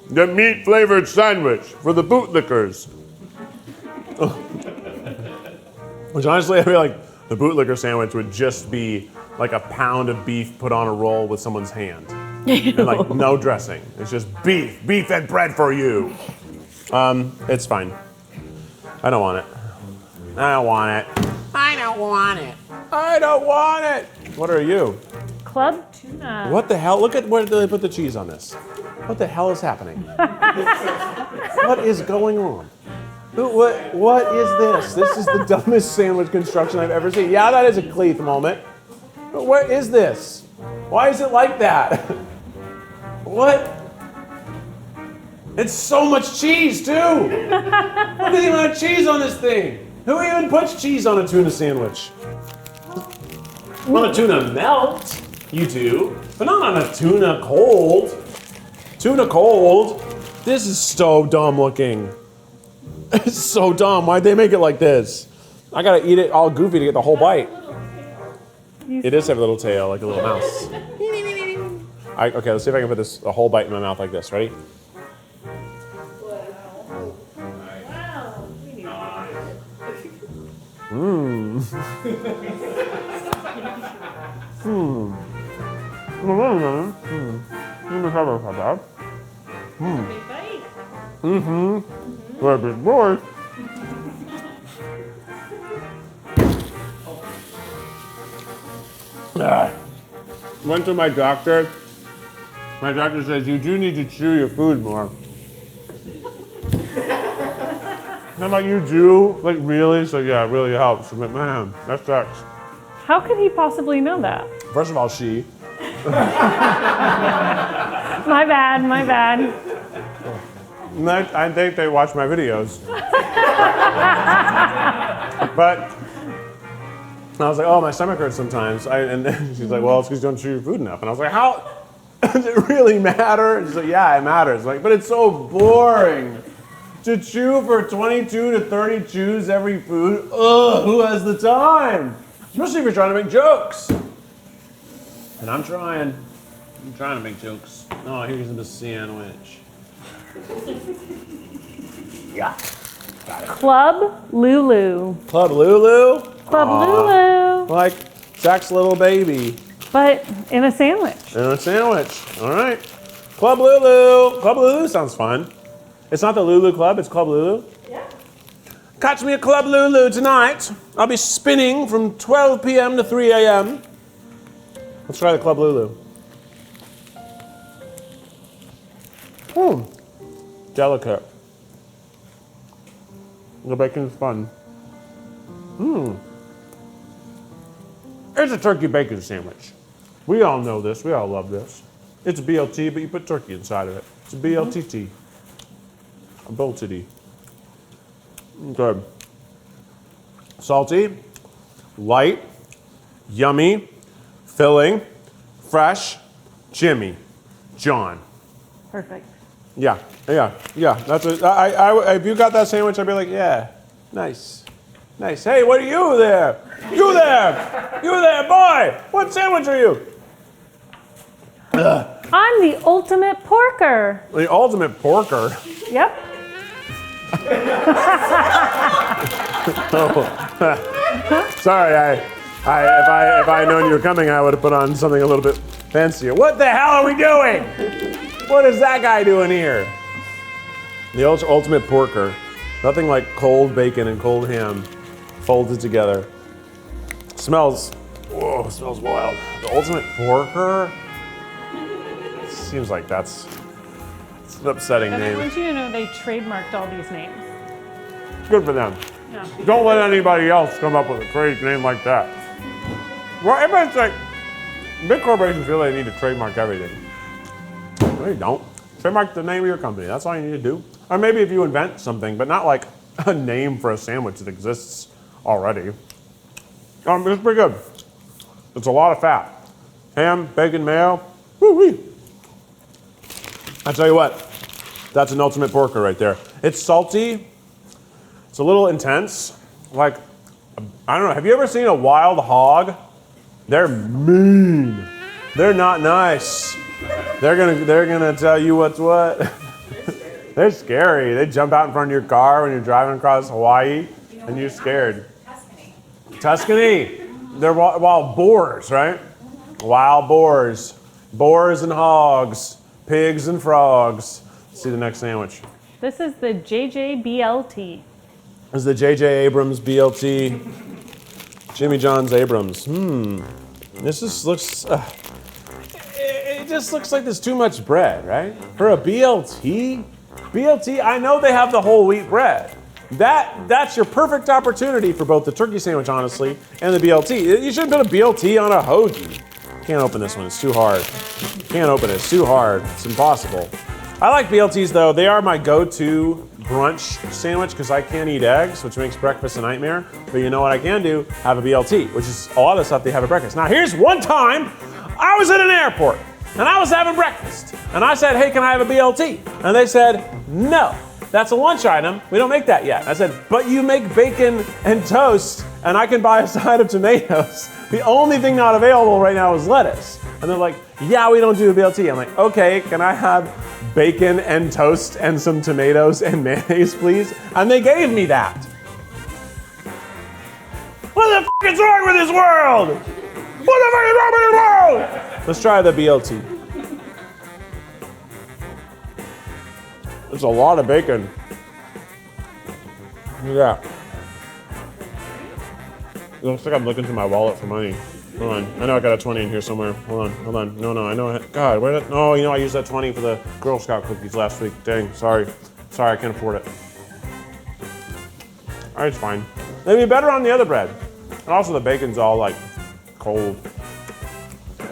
The meat-flavored sandwich for the bootlickers. Which honestly, I feel like the bootlicker sandwich would just be like a pound of beef put on a roll with someone's hand. And like no dressing. It's just beef and bread for you. It's fine. I don't want it. I don't want it. I don't want it. I don't want it. What are you? Club tuna. What the hell? Look at where they put the cheese on this. What the hell is happening? What is going on? What is this? This is the dumbest sandwich construction I've ever seen. Yeah, that is a Cleef moment. But what is this? Why is it like that? What? It's so much cheese, too. Look at the amount of cheese on this thing. Who even puts cheese on a tuna sandwich? On a tuna melt, you do, but not on a tuna cold. Tuna cold. This is so dumb looking. It's so dumb. Why'd they make it like this? I gotta eat it all goofy to get the whole bite. It does have a little tail, like a little mouse. Okay, let's see if I can put a whole bite in my mouth like this. Ready? Big boy. Went to my doctor. My doctor says you do need to chew your food more. I'm like, you do? Like, really? So yeah, it really helps. I'm like, man, that sucks. How could he possibly know that? First of all, she. My bad, my bad. And I think they watch my videos. But I was like, oh, my stomach hurts sometimes. And then she's like, well, it's because you don't chew your food enough. And I was like, how? Does it really matter? And she's like, yeah, it matters. Like, but it's so boring. To chew for 22 to 30 chews every food. Ugh, who has the time? Especially if you're trying to make jokes. And I'm trying to make jokes. Oh, here's the sandwich. Yeah. Got it. Club Lulu. Club Lulu? Club Aw. Lulu. Like Zach's little baby. But in a sandwich. In a sandwich. All right. Club Lulu. Club Lulu sounds fun. It's not the Lulu Club, it's Club Lulu? Yeah. Catch me at Club Lulu tonight. I'll be spinning from 12 p.m. to 3 a.m. Let's try the Club Lulu. Delicate. The bacon's fun. It's a turkey bacon sandwich. We all know this, we all love this. It's a BLT, but you put turkey inside of it. It's a BLTT. A BLTT. Good. Salty, light, yummy, filling, fresh, Jimmy, John. Perfect. Yeah. That's it. If you got that sandwich, I'd be like, yeah, nice. Hey, what are you there? You there, boy. What sandwich are you? I'm the ultimate porker. The ultimate porker. Yep. Sorry, if I had known you were coming, I would have put on something a little bit fancier. What the hell are we doing? What is that guy doing here? The ultimate porker. Nothing like cold bacon and cold ham folded together. Smells wild. The ultimate porker? Seems like it's an upsetting And I name. want you to know they trademarked all these names. Good for them. Yeah. Don't let anybody else come up with a crazy name like that. Well, everybody's like, big corporations feel they need to trademark everything. No, you don't. Trademark the name of your company. That's all you need to do. Or maybe if you invent something, but not like a name for a sandwich that exists already. It's pretty good. It's a lot of fat. Ham, bacon, mayo. Woo-wee. I tell you what, that's an ultimate porker right there. It's salty. It's a little intense. Like, I don't know, have you ever seen a wild hog? They're mean. They're not nice. They're gonna tell you what's what. They're scary. They jump out in front of your car when you're driving across Hawaii and you're scared. Tuscany. They're wild boars, right? Wild boars. boars and hogs, pigs and frogs. Let's see the next sandwich. This is the JJBLT. This is the J.J. Abrams BLT. Jimmy John's Abrams. Looks. It just looks like there's too much bread, right? For a BLT? BLT, I know they have the whole wheat bread. That's your perfect opportunity for both the turkey sandwich, honestly, and the BLT. You shouldn't put a BLT on a hoagie. Can't open this one, it's too hard. Can't open it, it's too hard, it's impossible. I like BLTs though, they are my go-to brunch sandwich because I can't eat eggs, which makes breakfast a nightmare. But you know what I can do? Have a BLT, which is a lot of the stuff they have at breakfast. Now here's one time, I was at an airport and I was having breakfast and I said, hey, can I have a BLT? And they said, no, that's a lunch item. We don't make that yet. I said, but you make bacon and toast and I can buy a side of tomatoes. The only thing not available right now is lettuce. And they're like, yeah, we don't do a BLT. I'm like, okay, can I have bacon and toast and some tomatoes and mayonnaise, please? And they gave me that. What the f is wrong with this world? What the f is wrong with this world? Let's try the BLT. There's a lot of bacon. Look at that. It looks like I'm looking through my wallet for money. Hold on. I know I got a 20 in here somewhere. Hold on. No, I know. God, where did? Oh, I used that 20 for the Girl Scout cookies last week. Dang, sorry, I can't afford it. All right, it's fine. They'd be better on the other bread. And also the bacon's all like cold.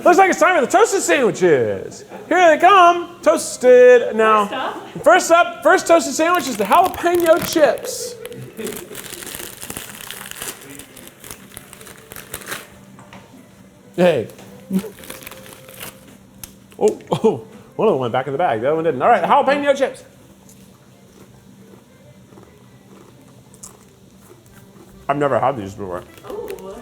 Looks like it's time for the toasted sandwiches. Here they come, toasted. Now, first toasted sandwich is the jalapeno chips. Hey. Oh, one of them went back in the bag. The other one didn't. All right, jalapeno chips. I've never had these before. Ooh.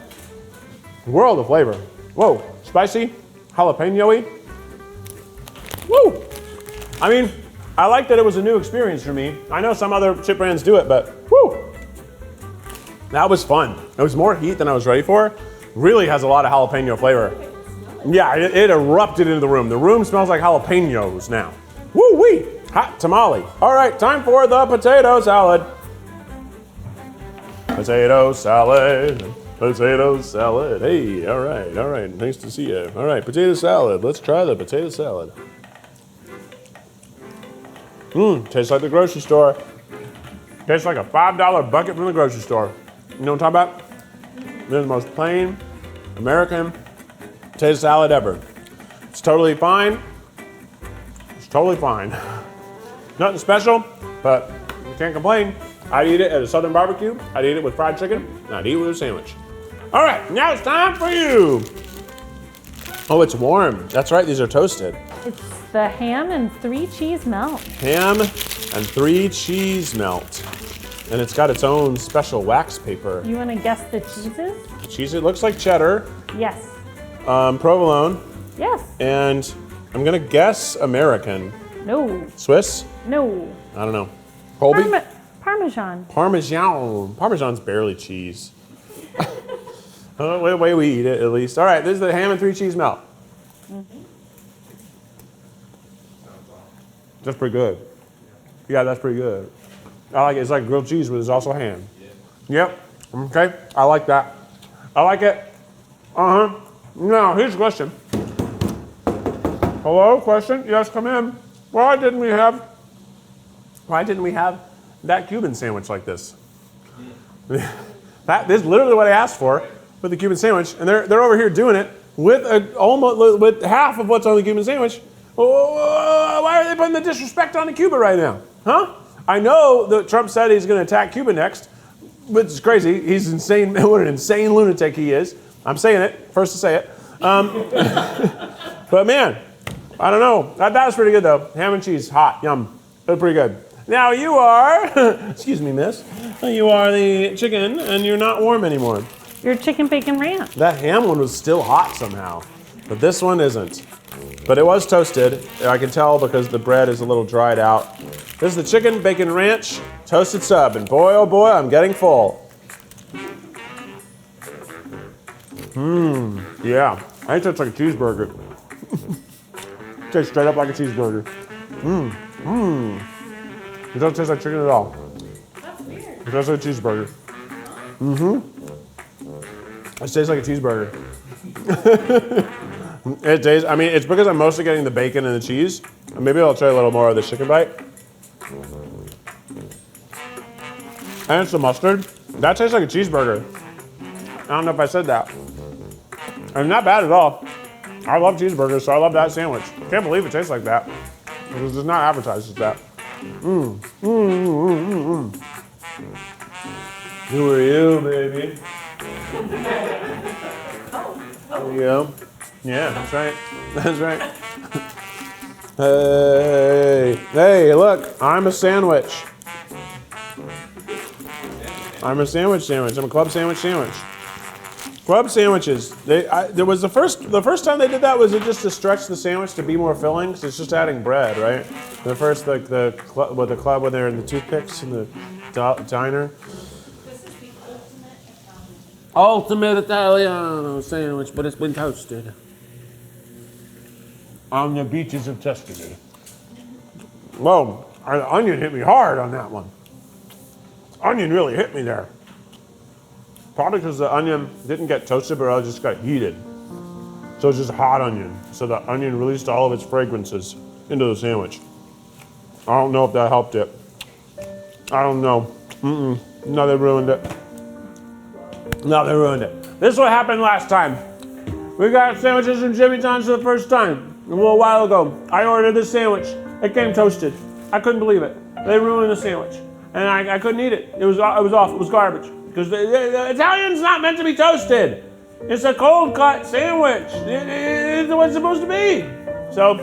World of flavor. Whoa, spicy, jalapeno-y. Woo! I mean, I like that it was a new experience for me. I know some other chip brands do it, but whoo! That was fun. It was more heat than I was ready for. Really has a lot of jalapeno flavor. Yeah, it erupted into the room. The room smells like jalapenos now. Woo-wee! Hot tamale. All right, time for the potato salad. Potato salad. Potato salad. Hey, all right. Nice to see you. All right, potato salad. Let's try the potato salad. Tastes like the grocery store. Tastes like a $5 bucket from the grocery store. You know what I'm talking about? They're the most plain American potato salad ever. It's totally fine. Nothing special, but you can't complain. I'd eat it at a Southern barbecue. I'd eat it with fried chicken. And I'd eat it with a sandwich. All right, now it's time for you. Oh, it's warm. That's right, these are toasted. It's the ham and 3 cheese melt. Ham and 3 cheese melt. And it's got its own special wax paper. You want to guess the cheeses? Cheese, it looks like cheddar, Yes. provolone, Yes. and I'm gonna guess American. No. Swiss? No. I don't know. Colby? Parmesan. Parmesan. Parmesan's barely cheese. The way we eat it, at least. All right, this is the ham and 3 cheese melt. That's pretty good. Yeah, that's pretty good. I like it. It's like grilled cheese, but there's also ham. Yep. Okay. I like that. I like it. Now, here's a question. Hello, question? Yes, come in. Why didn't we have that Cuban sandwich like this? This is literally what I asked for with the Cuban sandwich, and they're over here doing it with almost with half of what's on the Cuban sandwich. Why are they putting the disrespect on the Cuba right now? Huh? I know that Trump said he's going to attack Cuba next, which is crazy. He's insane. What an insane lunatic he is. I'm saying it. First to say it. But man, I don't know. That was pretty good though. Ham and cheese, hot, yum. That's pretty good. Now you are, excuse me, miss. You are the chicken, and you're not warm anymore. Your chicken bacon ranch. That ham one was still hot somehow, but this one isn't. But it was toasted. I can tell because the bread is a little dried out. This is the chicken bacon ranch toasted sub, and boy, oh boy, I'm getting full. Yeah, I think that's like a cheeseburger. Tastes straight up like a cheeseburger. It doesn't taste like chicken at all. That's weird. It tastes like a cheeseburger. It tastes like a cheeseburger. It tastes, I mean, it's because I'm mostly getting the bacon and the cheese. Maybe I'll try a little more of the chicken bite. And it's the mustard. That tastes like a cheeseburger. I don't know if I said that. And not bad at all. I love cheeseburgers, so I love that sandwich. Can't believe it tastes like that. Because it's not advertised as that. Who are you, baby? There you go. Yeah, that's right. That's right. Hey, look, I'm a sandwich. I'm a sandwich. I'm a club sandwich. Club sandwiches. There was the first time they did that was it just to stretch the sandwich to be more filling. Cause it's just adding bread, right? The first like the club when they're in the toothpicks in the diner. This is the ultimate Italian. Ultimate Italian sandwich, but it's been toasted on the beaches of Tuscany. Whoa, the onion hit me hard on that one. Onion really hit me there. Probably because the onion didn't get toasted, but it just got heated. So it's just hot onion. So the onion released all of its fragrances into the sandwich. I don't know if that helped it. I don't know. No, they ruined it. This is what happened last time. We got sandwiches from Jimmy John's for the first time a little while ago. I ordered this sandwich. It came toasted. I couldn't believe it. They ruined the sandwich. And I couldn't eat it. It was off. It was garbage. Because the Italian's not meant to be toasted. It's a cold cut sandwich. It's what it's supposed to be. So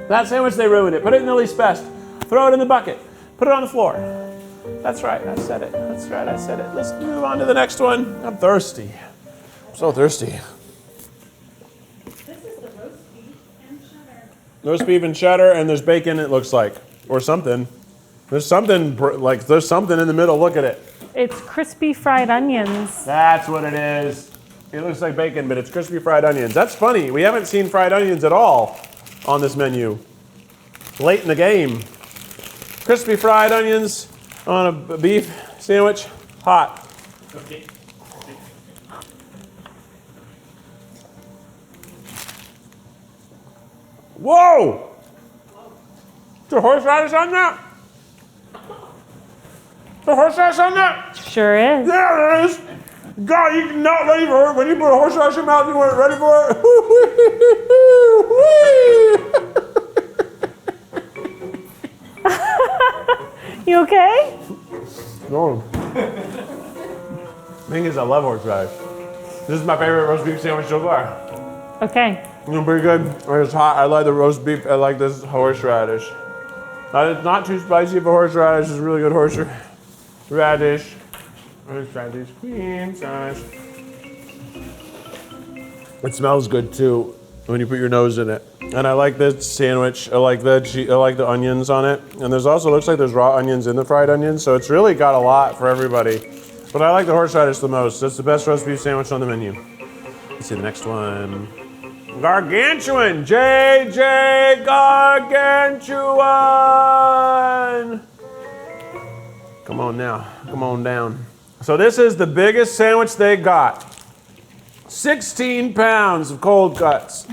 that sandwich, they ruined it. Put it in the least best. Throw it in the bucket. Put it on the floor. That's right. I said it. That's right. I said it. Let's move on to the next one. I'm thirsty. I'm so thirsty. This is the roast beef and cheddar. Roast beef and cheddar, and there's bacon, it looks like. Or something. There's something in the middle. Look at it. It's crispy fried onions. That's what it is. It looks like bacon, but it's crispy fried onions. That's funny. We haven't seen fried onions at all on this menu. Late in the game. Crispy fried onions on a beef sandwich. Hot. Okay. Whoa! Is there horseradish on that? Is there horseradish on that? Sure is. There it is. God, you're not ready for it. When you put a horseradish in your mouth, you weren't ready for it. You okay? No. Thing is, I love horseradish. This is my favorite roast beef sandwich so far. Okay. Pretty good. It's hot. I like the roast beef. I like this horseradish. It's not too spicy for horseradish. It's really good horseradish. Horseradish cream sauce. It smells good too when you put your nose in it. And I like this sandwich. I like the onions on it. And there's also looks like there's raw onions in the fried onions, so it's really got a lot for everybody. But I like the horseradish the most. That's the best roast beef sandwich on the menu. Let's see the next one. Gargantuan, JJ Gargantuan. Come on now, come on down. So this is the biggest sandwich they got. 16 pounds of cold cuts.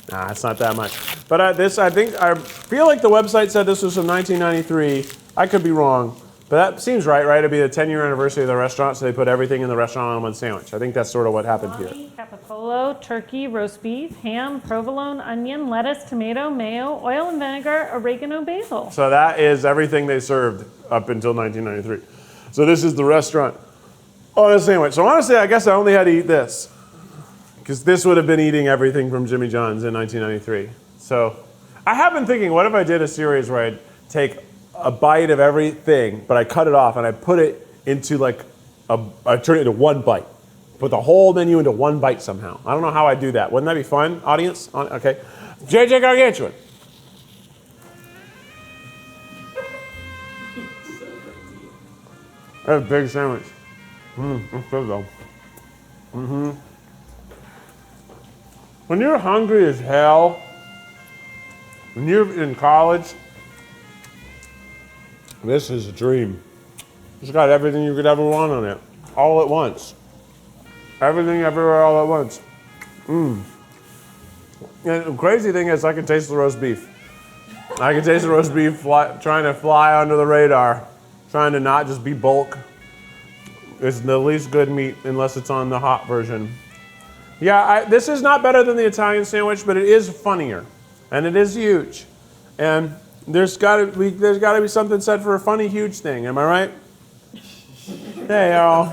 Nah, it's not that much. But I feel like the website said this was from 1993. I could be wrong. But that seems right? It'd be the 10-year anniversary of the restaurant, so they put everything in the restaurant on one sandwich. I think that's sort of what happened here. Capitolo, turkey, roast beef, ham, provolone, onion, lettuce, tomato, mayo, oil and vinegar, oregano, basil. So that is everything they served up until 1993. So this is the restaurant on a sandwich. So honestly, I guess I only had to eat this, because this would have been eating everything from Jimmy John's in 1993. So I have been thinking, what if I did a series where I'd take a bite of everything, but I cut it off and I put it into I turn it into one bite. Put the whole menu into one bite somehow. I don't know how I do that. Wouldn't that be fun, audience? Okay. JJ Gargantuan. That's a big sandwich. That's good though. When you're hungry as hell When you're in college, this is a dream. It's got everything you could ever want on it, all at once. Everything everywhere all at once. And the crazy thing is I can taste the roast beef. I can taste the roast beef trying to fly under the radar, trying to not just be bulk. It's the least good meat unless it's on the hot version. Yeah, this is not better than the Italian sandwich, but it is funnier, and it is huge. And there's got to be something said for a funny, huge thing. Am I right? Hey, y'all.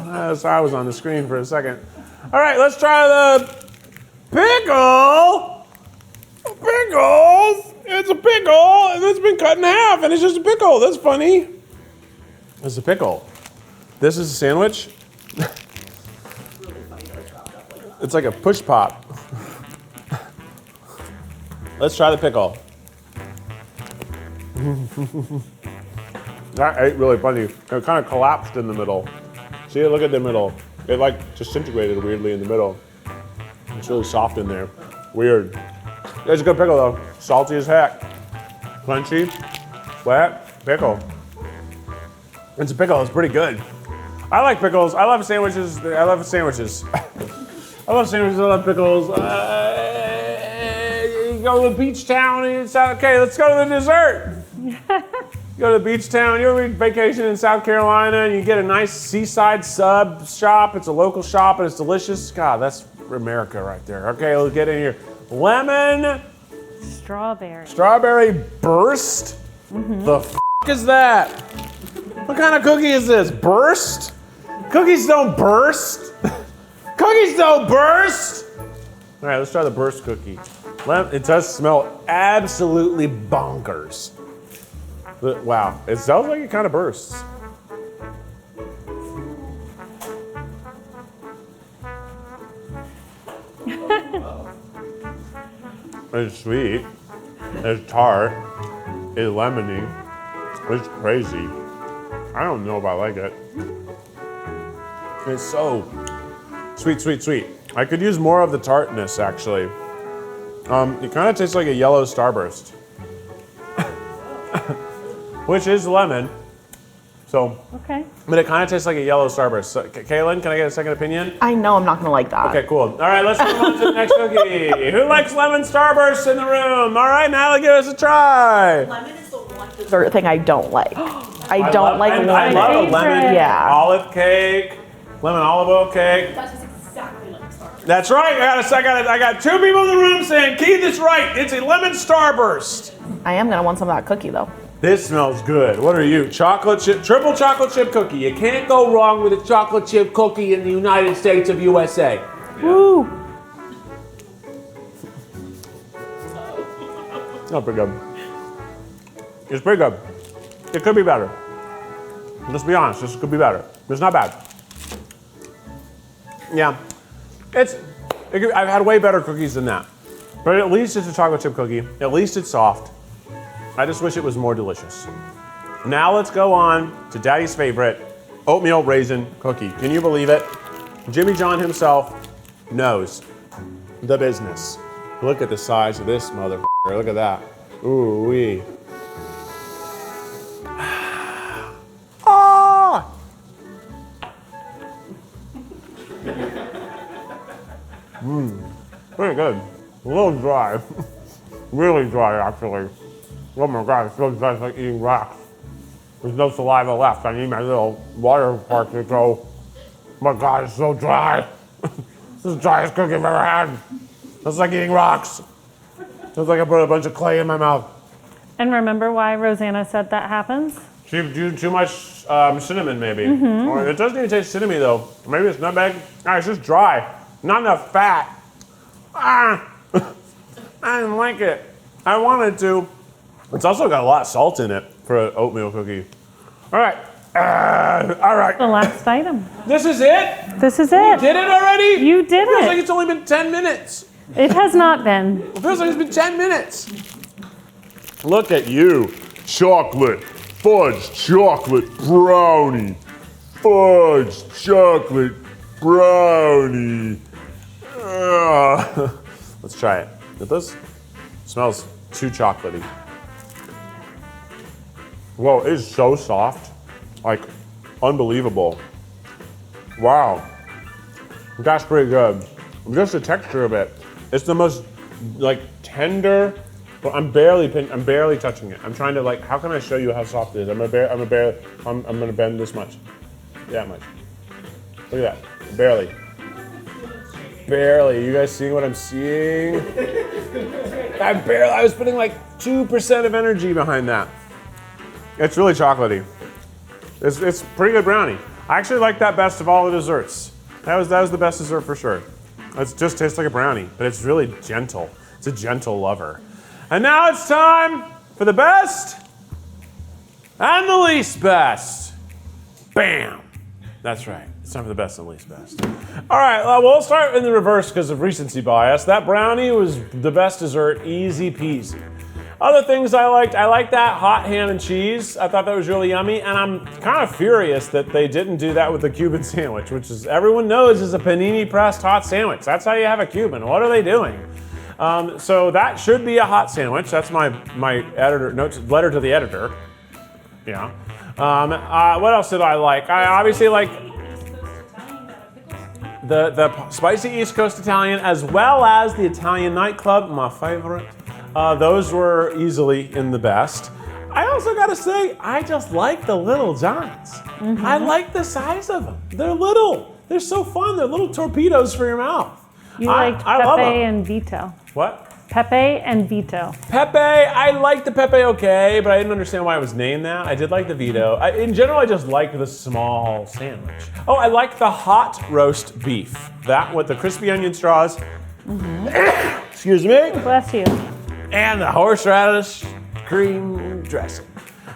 I was on the screen for a second. All right, let's try the pickle. Pickles. It's a pickle, and it's been cut in half, and it's just a pickle. That's funny. It's a pickle. This is a sandwich. It's like a push pop. Let's try the pickle. That ate really funny. It kind of collapsed in the middle. See, look at the middle. It like disintegrated weirdly in the middle. It's really soft in there. Weird. It's a good pickle though. Salty as heck. Crunchy, wet, pickle. It's a pickle, it's pretty good. I like pickles. I love sandwiches. I love sandwiches. I love sandwiches, I love pickles. You go to the beach town and it's okay, let's go to the dessert. You go to the beach town, you're on vacation in South Carolina and you get a nice seaside sub shop. It's a local shop and it's delicious. God, that's America right there. Okay, let's get in here. Lemon. Strawberry burst? The f is that? What kind of cookie is this? Burst? Cookies don't burst. Cookies don't burst. All right, let's try the burst cookie. It does smell absolutely bonkers. Wow, it smells like it kind of bursts. It's sweet, it's tart, it's lemony, it's crazy. I don't know if I like it. It's so sweet, sweet, sweet. I could use more of the tartness actually. It kind of tastes like a yellow starburst, which is lemon. So, okay. But it kind of tastes like a yellow starburst. So, Kaylin, can I get a second opinion? I know I'm not gonna like that. Okay, cool. All right, let's move on to the next cookie. Who likes lemon starbursts in the room? All right, Natalie, give us a try. Lemon is the one Dessert thing I don't like. I don't like lemon. I love a lemon Yeah. olive cake, lemon olive oil cake. That is exactly like Starburst. That's right. I got two people in the room saying, Keith is right. It's a lemon starburst. I am gonna want some of that cookie though. This smells good. What are you? Chocolate chip, triple chocolate chip cookie. You can't go wrong with a chocolate chip cookie in the United States of USA. Woo! Not pretty good. It's pretty good. It could be better. Let's be honest, this could be better. It's not bad. Yeah, I've had way better cookies than that. But at least it's a chocolate chip cookie. At least it's soft. I just wish it was more delicious. Now let's go on to Daddy's favorite, oatmeal raisin cookie. Can you believe it? Jimmy John himself knows the business. Look at the size of this motherfucker. Look at that. Ooh wee. Ah! Pretty good. A little dry. Really dry, actually. Oh my God, it feels just like eating rocks. There's no saliva left. I need my little water part to go. Oh my God, it's so dry. This is the driest cookie I've ever had. It's like eating rocks. It's like I put a bunch of clay in my mouth. And remember why Rosanna said that happens? She used too much cinnamon, maybe. Or it doesn't even taste cinnamony though. Maybe it's nutmeg. Ah, it's just dry. Not enough fat. Ah, I didn't like it. I wanted to. It's also got a lot of salt in it for an oatmeal cookie. All right. All right. The last item. This is it? This is it. Did it already? You did It feels like it. it's only been 10 minutes. It has not been. It feels like it's been 10 minutes. Look at you. Chocolate, fudge, chocolate, brownie. Fudge, chocolate, brownie. Let's try it. Get this? Smells too chocolatey. Whoa, it is so soft. Like, unbelievable. Wow. That's pretty good. Just the texture of it. It's the most, like, tender, but I'm barely touching it. I'm trying to, like, how can I show you how soft it is? I'm gonna bend this much. That much. Look at that, barely. Barely, you guys seeing what I'm seeing? I was putting like 2% of energy behind that. It's really chocolatey. It's pretty good brownie. I actually like that best of all the desserts. That was the best dessert for sure. It just tastes like a brownie, but it's really gentle. It's a gentle lover. And now it's time for the best and the least best. Bam! That's right. It's time for the best and least best. All right, well, we'll start in the reverse because of recency bias. That brownie was the best dessert, easy peasy. Other things I liked that hot ham and cheese. I thought that was really yummy, and I'm kind of furious that they didn't do that with the Cuban sandwich, which is everyone knows is a panini pressed hot sandwich. That's how you have a Cuban. What are they doing? So that should be a hot sandwich. That's my letter to the editor. Yeah. What else did I like? I obviously like the spicy East Coast Italian as well as the Italian nightclub, my favorite. Those were easily in the best. I also gotta say, I just like the Little Johns. Mm-hmm. I like the size of them. They're little. They're so fun. They're little torpedoes for your mouth. You liked Pepe and Veto. What? Pepe and Veto. Pepe, I liked the Pepe okay, but I didn't understand why it was named that. I did like the Vito. In general, I just liked the small sandwich. Oh, I liked the hot roast beef. That with the crispy onion straws. Mm-hmm. Excuse me. Bless you. And the horseradish cream dressing.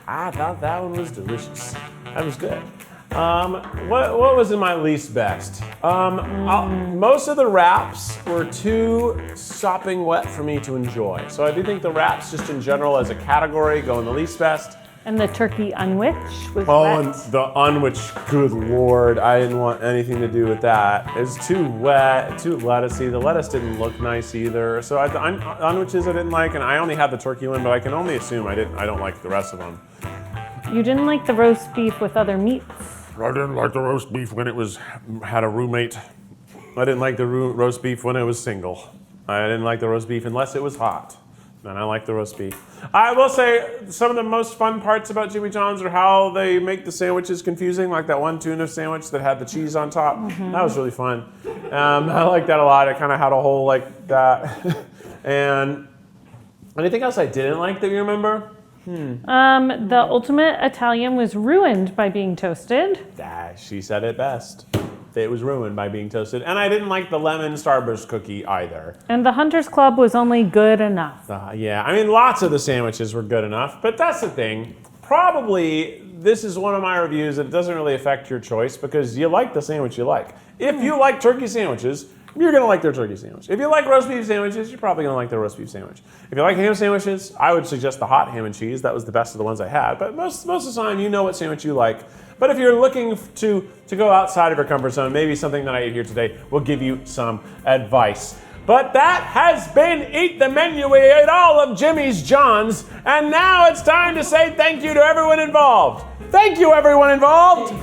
I thought that one was delicious. That was good. What was in my least best? Most of the wraps were too sopping wet for me to enjoy. So I do think the wraps just in general as a category go in the least best. And the turkey unwich was wet. And the unwich, good Lord, I didn't want anything to do with that. It was too wet, too lettucey. The lettuce didn't look nice either. So unwiches I didn't like, and I only had the turkey one, but I can only assume I don't like the rest of them. You didn't like the roast beef with other meats? I didn't like the roast beef when it had a roommate. I didn't like the roast beef when it was single. I didn't like the roast beef unless it was hot. Then I like the roast beef. I will say some of the most fun parts about Jimmy John's are how they make the sandwiches confusing, like that one tuna sandwich that had the cheese on top. Mm-hmm. That was really fun. I like that a lot. It kind of had a whole like that. And anything else I didn't like that you remember? The ultimate Italian was ruined by being toasted. She said it best. It was ruined by being toasted. And I didn't like the lemon Starburst cookie either. And the Hunter's Club was only good enough. Yeah, I mean, lots of the sandwiches were good enough, but that's the thing. Probably, this is one of my reviews that doesn't really affect your choice because you like the sandwich you like. If you like turkey sandwiches, you're gonna like their turkey sandwich. If you like roast beef sandwiches, you're probably gonna like their roast beef sandwich. If you like ham sandwiches, I would suggest the hot ham and cheese. That was the best of the ones I had. But most of the time, you know what sandwich you like. But if you're looking to go outside of your comfort zone, maybe something that I ate here today will give you some advice. But that has been Eat the Menu. We ate all of Jimmy's John's, and now it's time to say thank you to everyone involved. Thank you, everyone involved.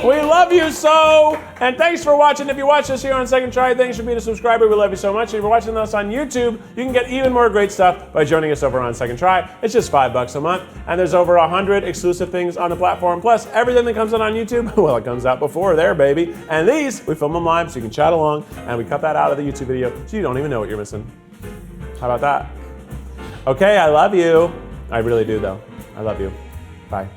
We love you so, and thanks for watching. If you watch us here on Second Try, thanks for being a subscriber. We love you so much. And if you're watching us on YouTube, you can get even more great stuff by joining us over on Second Try. It's just $5 a month, and there's over 100 exclusive things on the platform. Plus, everything that comes out on YouTube, well, it comes out before there, baby. And these, we film them live so you can chat along, and we cut that out of the YouTube video so you don't even know what you're missing. How about that? Okay, I love you. I really do, though. I love you. Bye.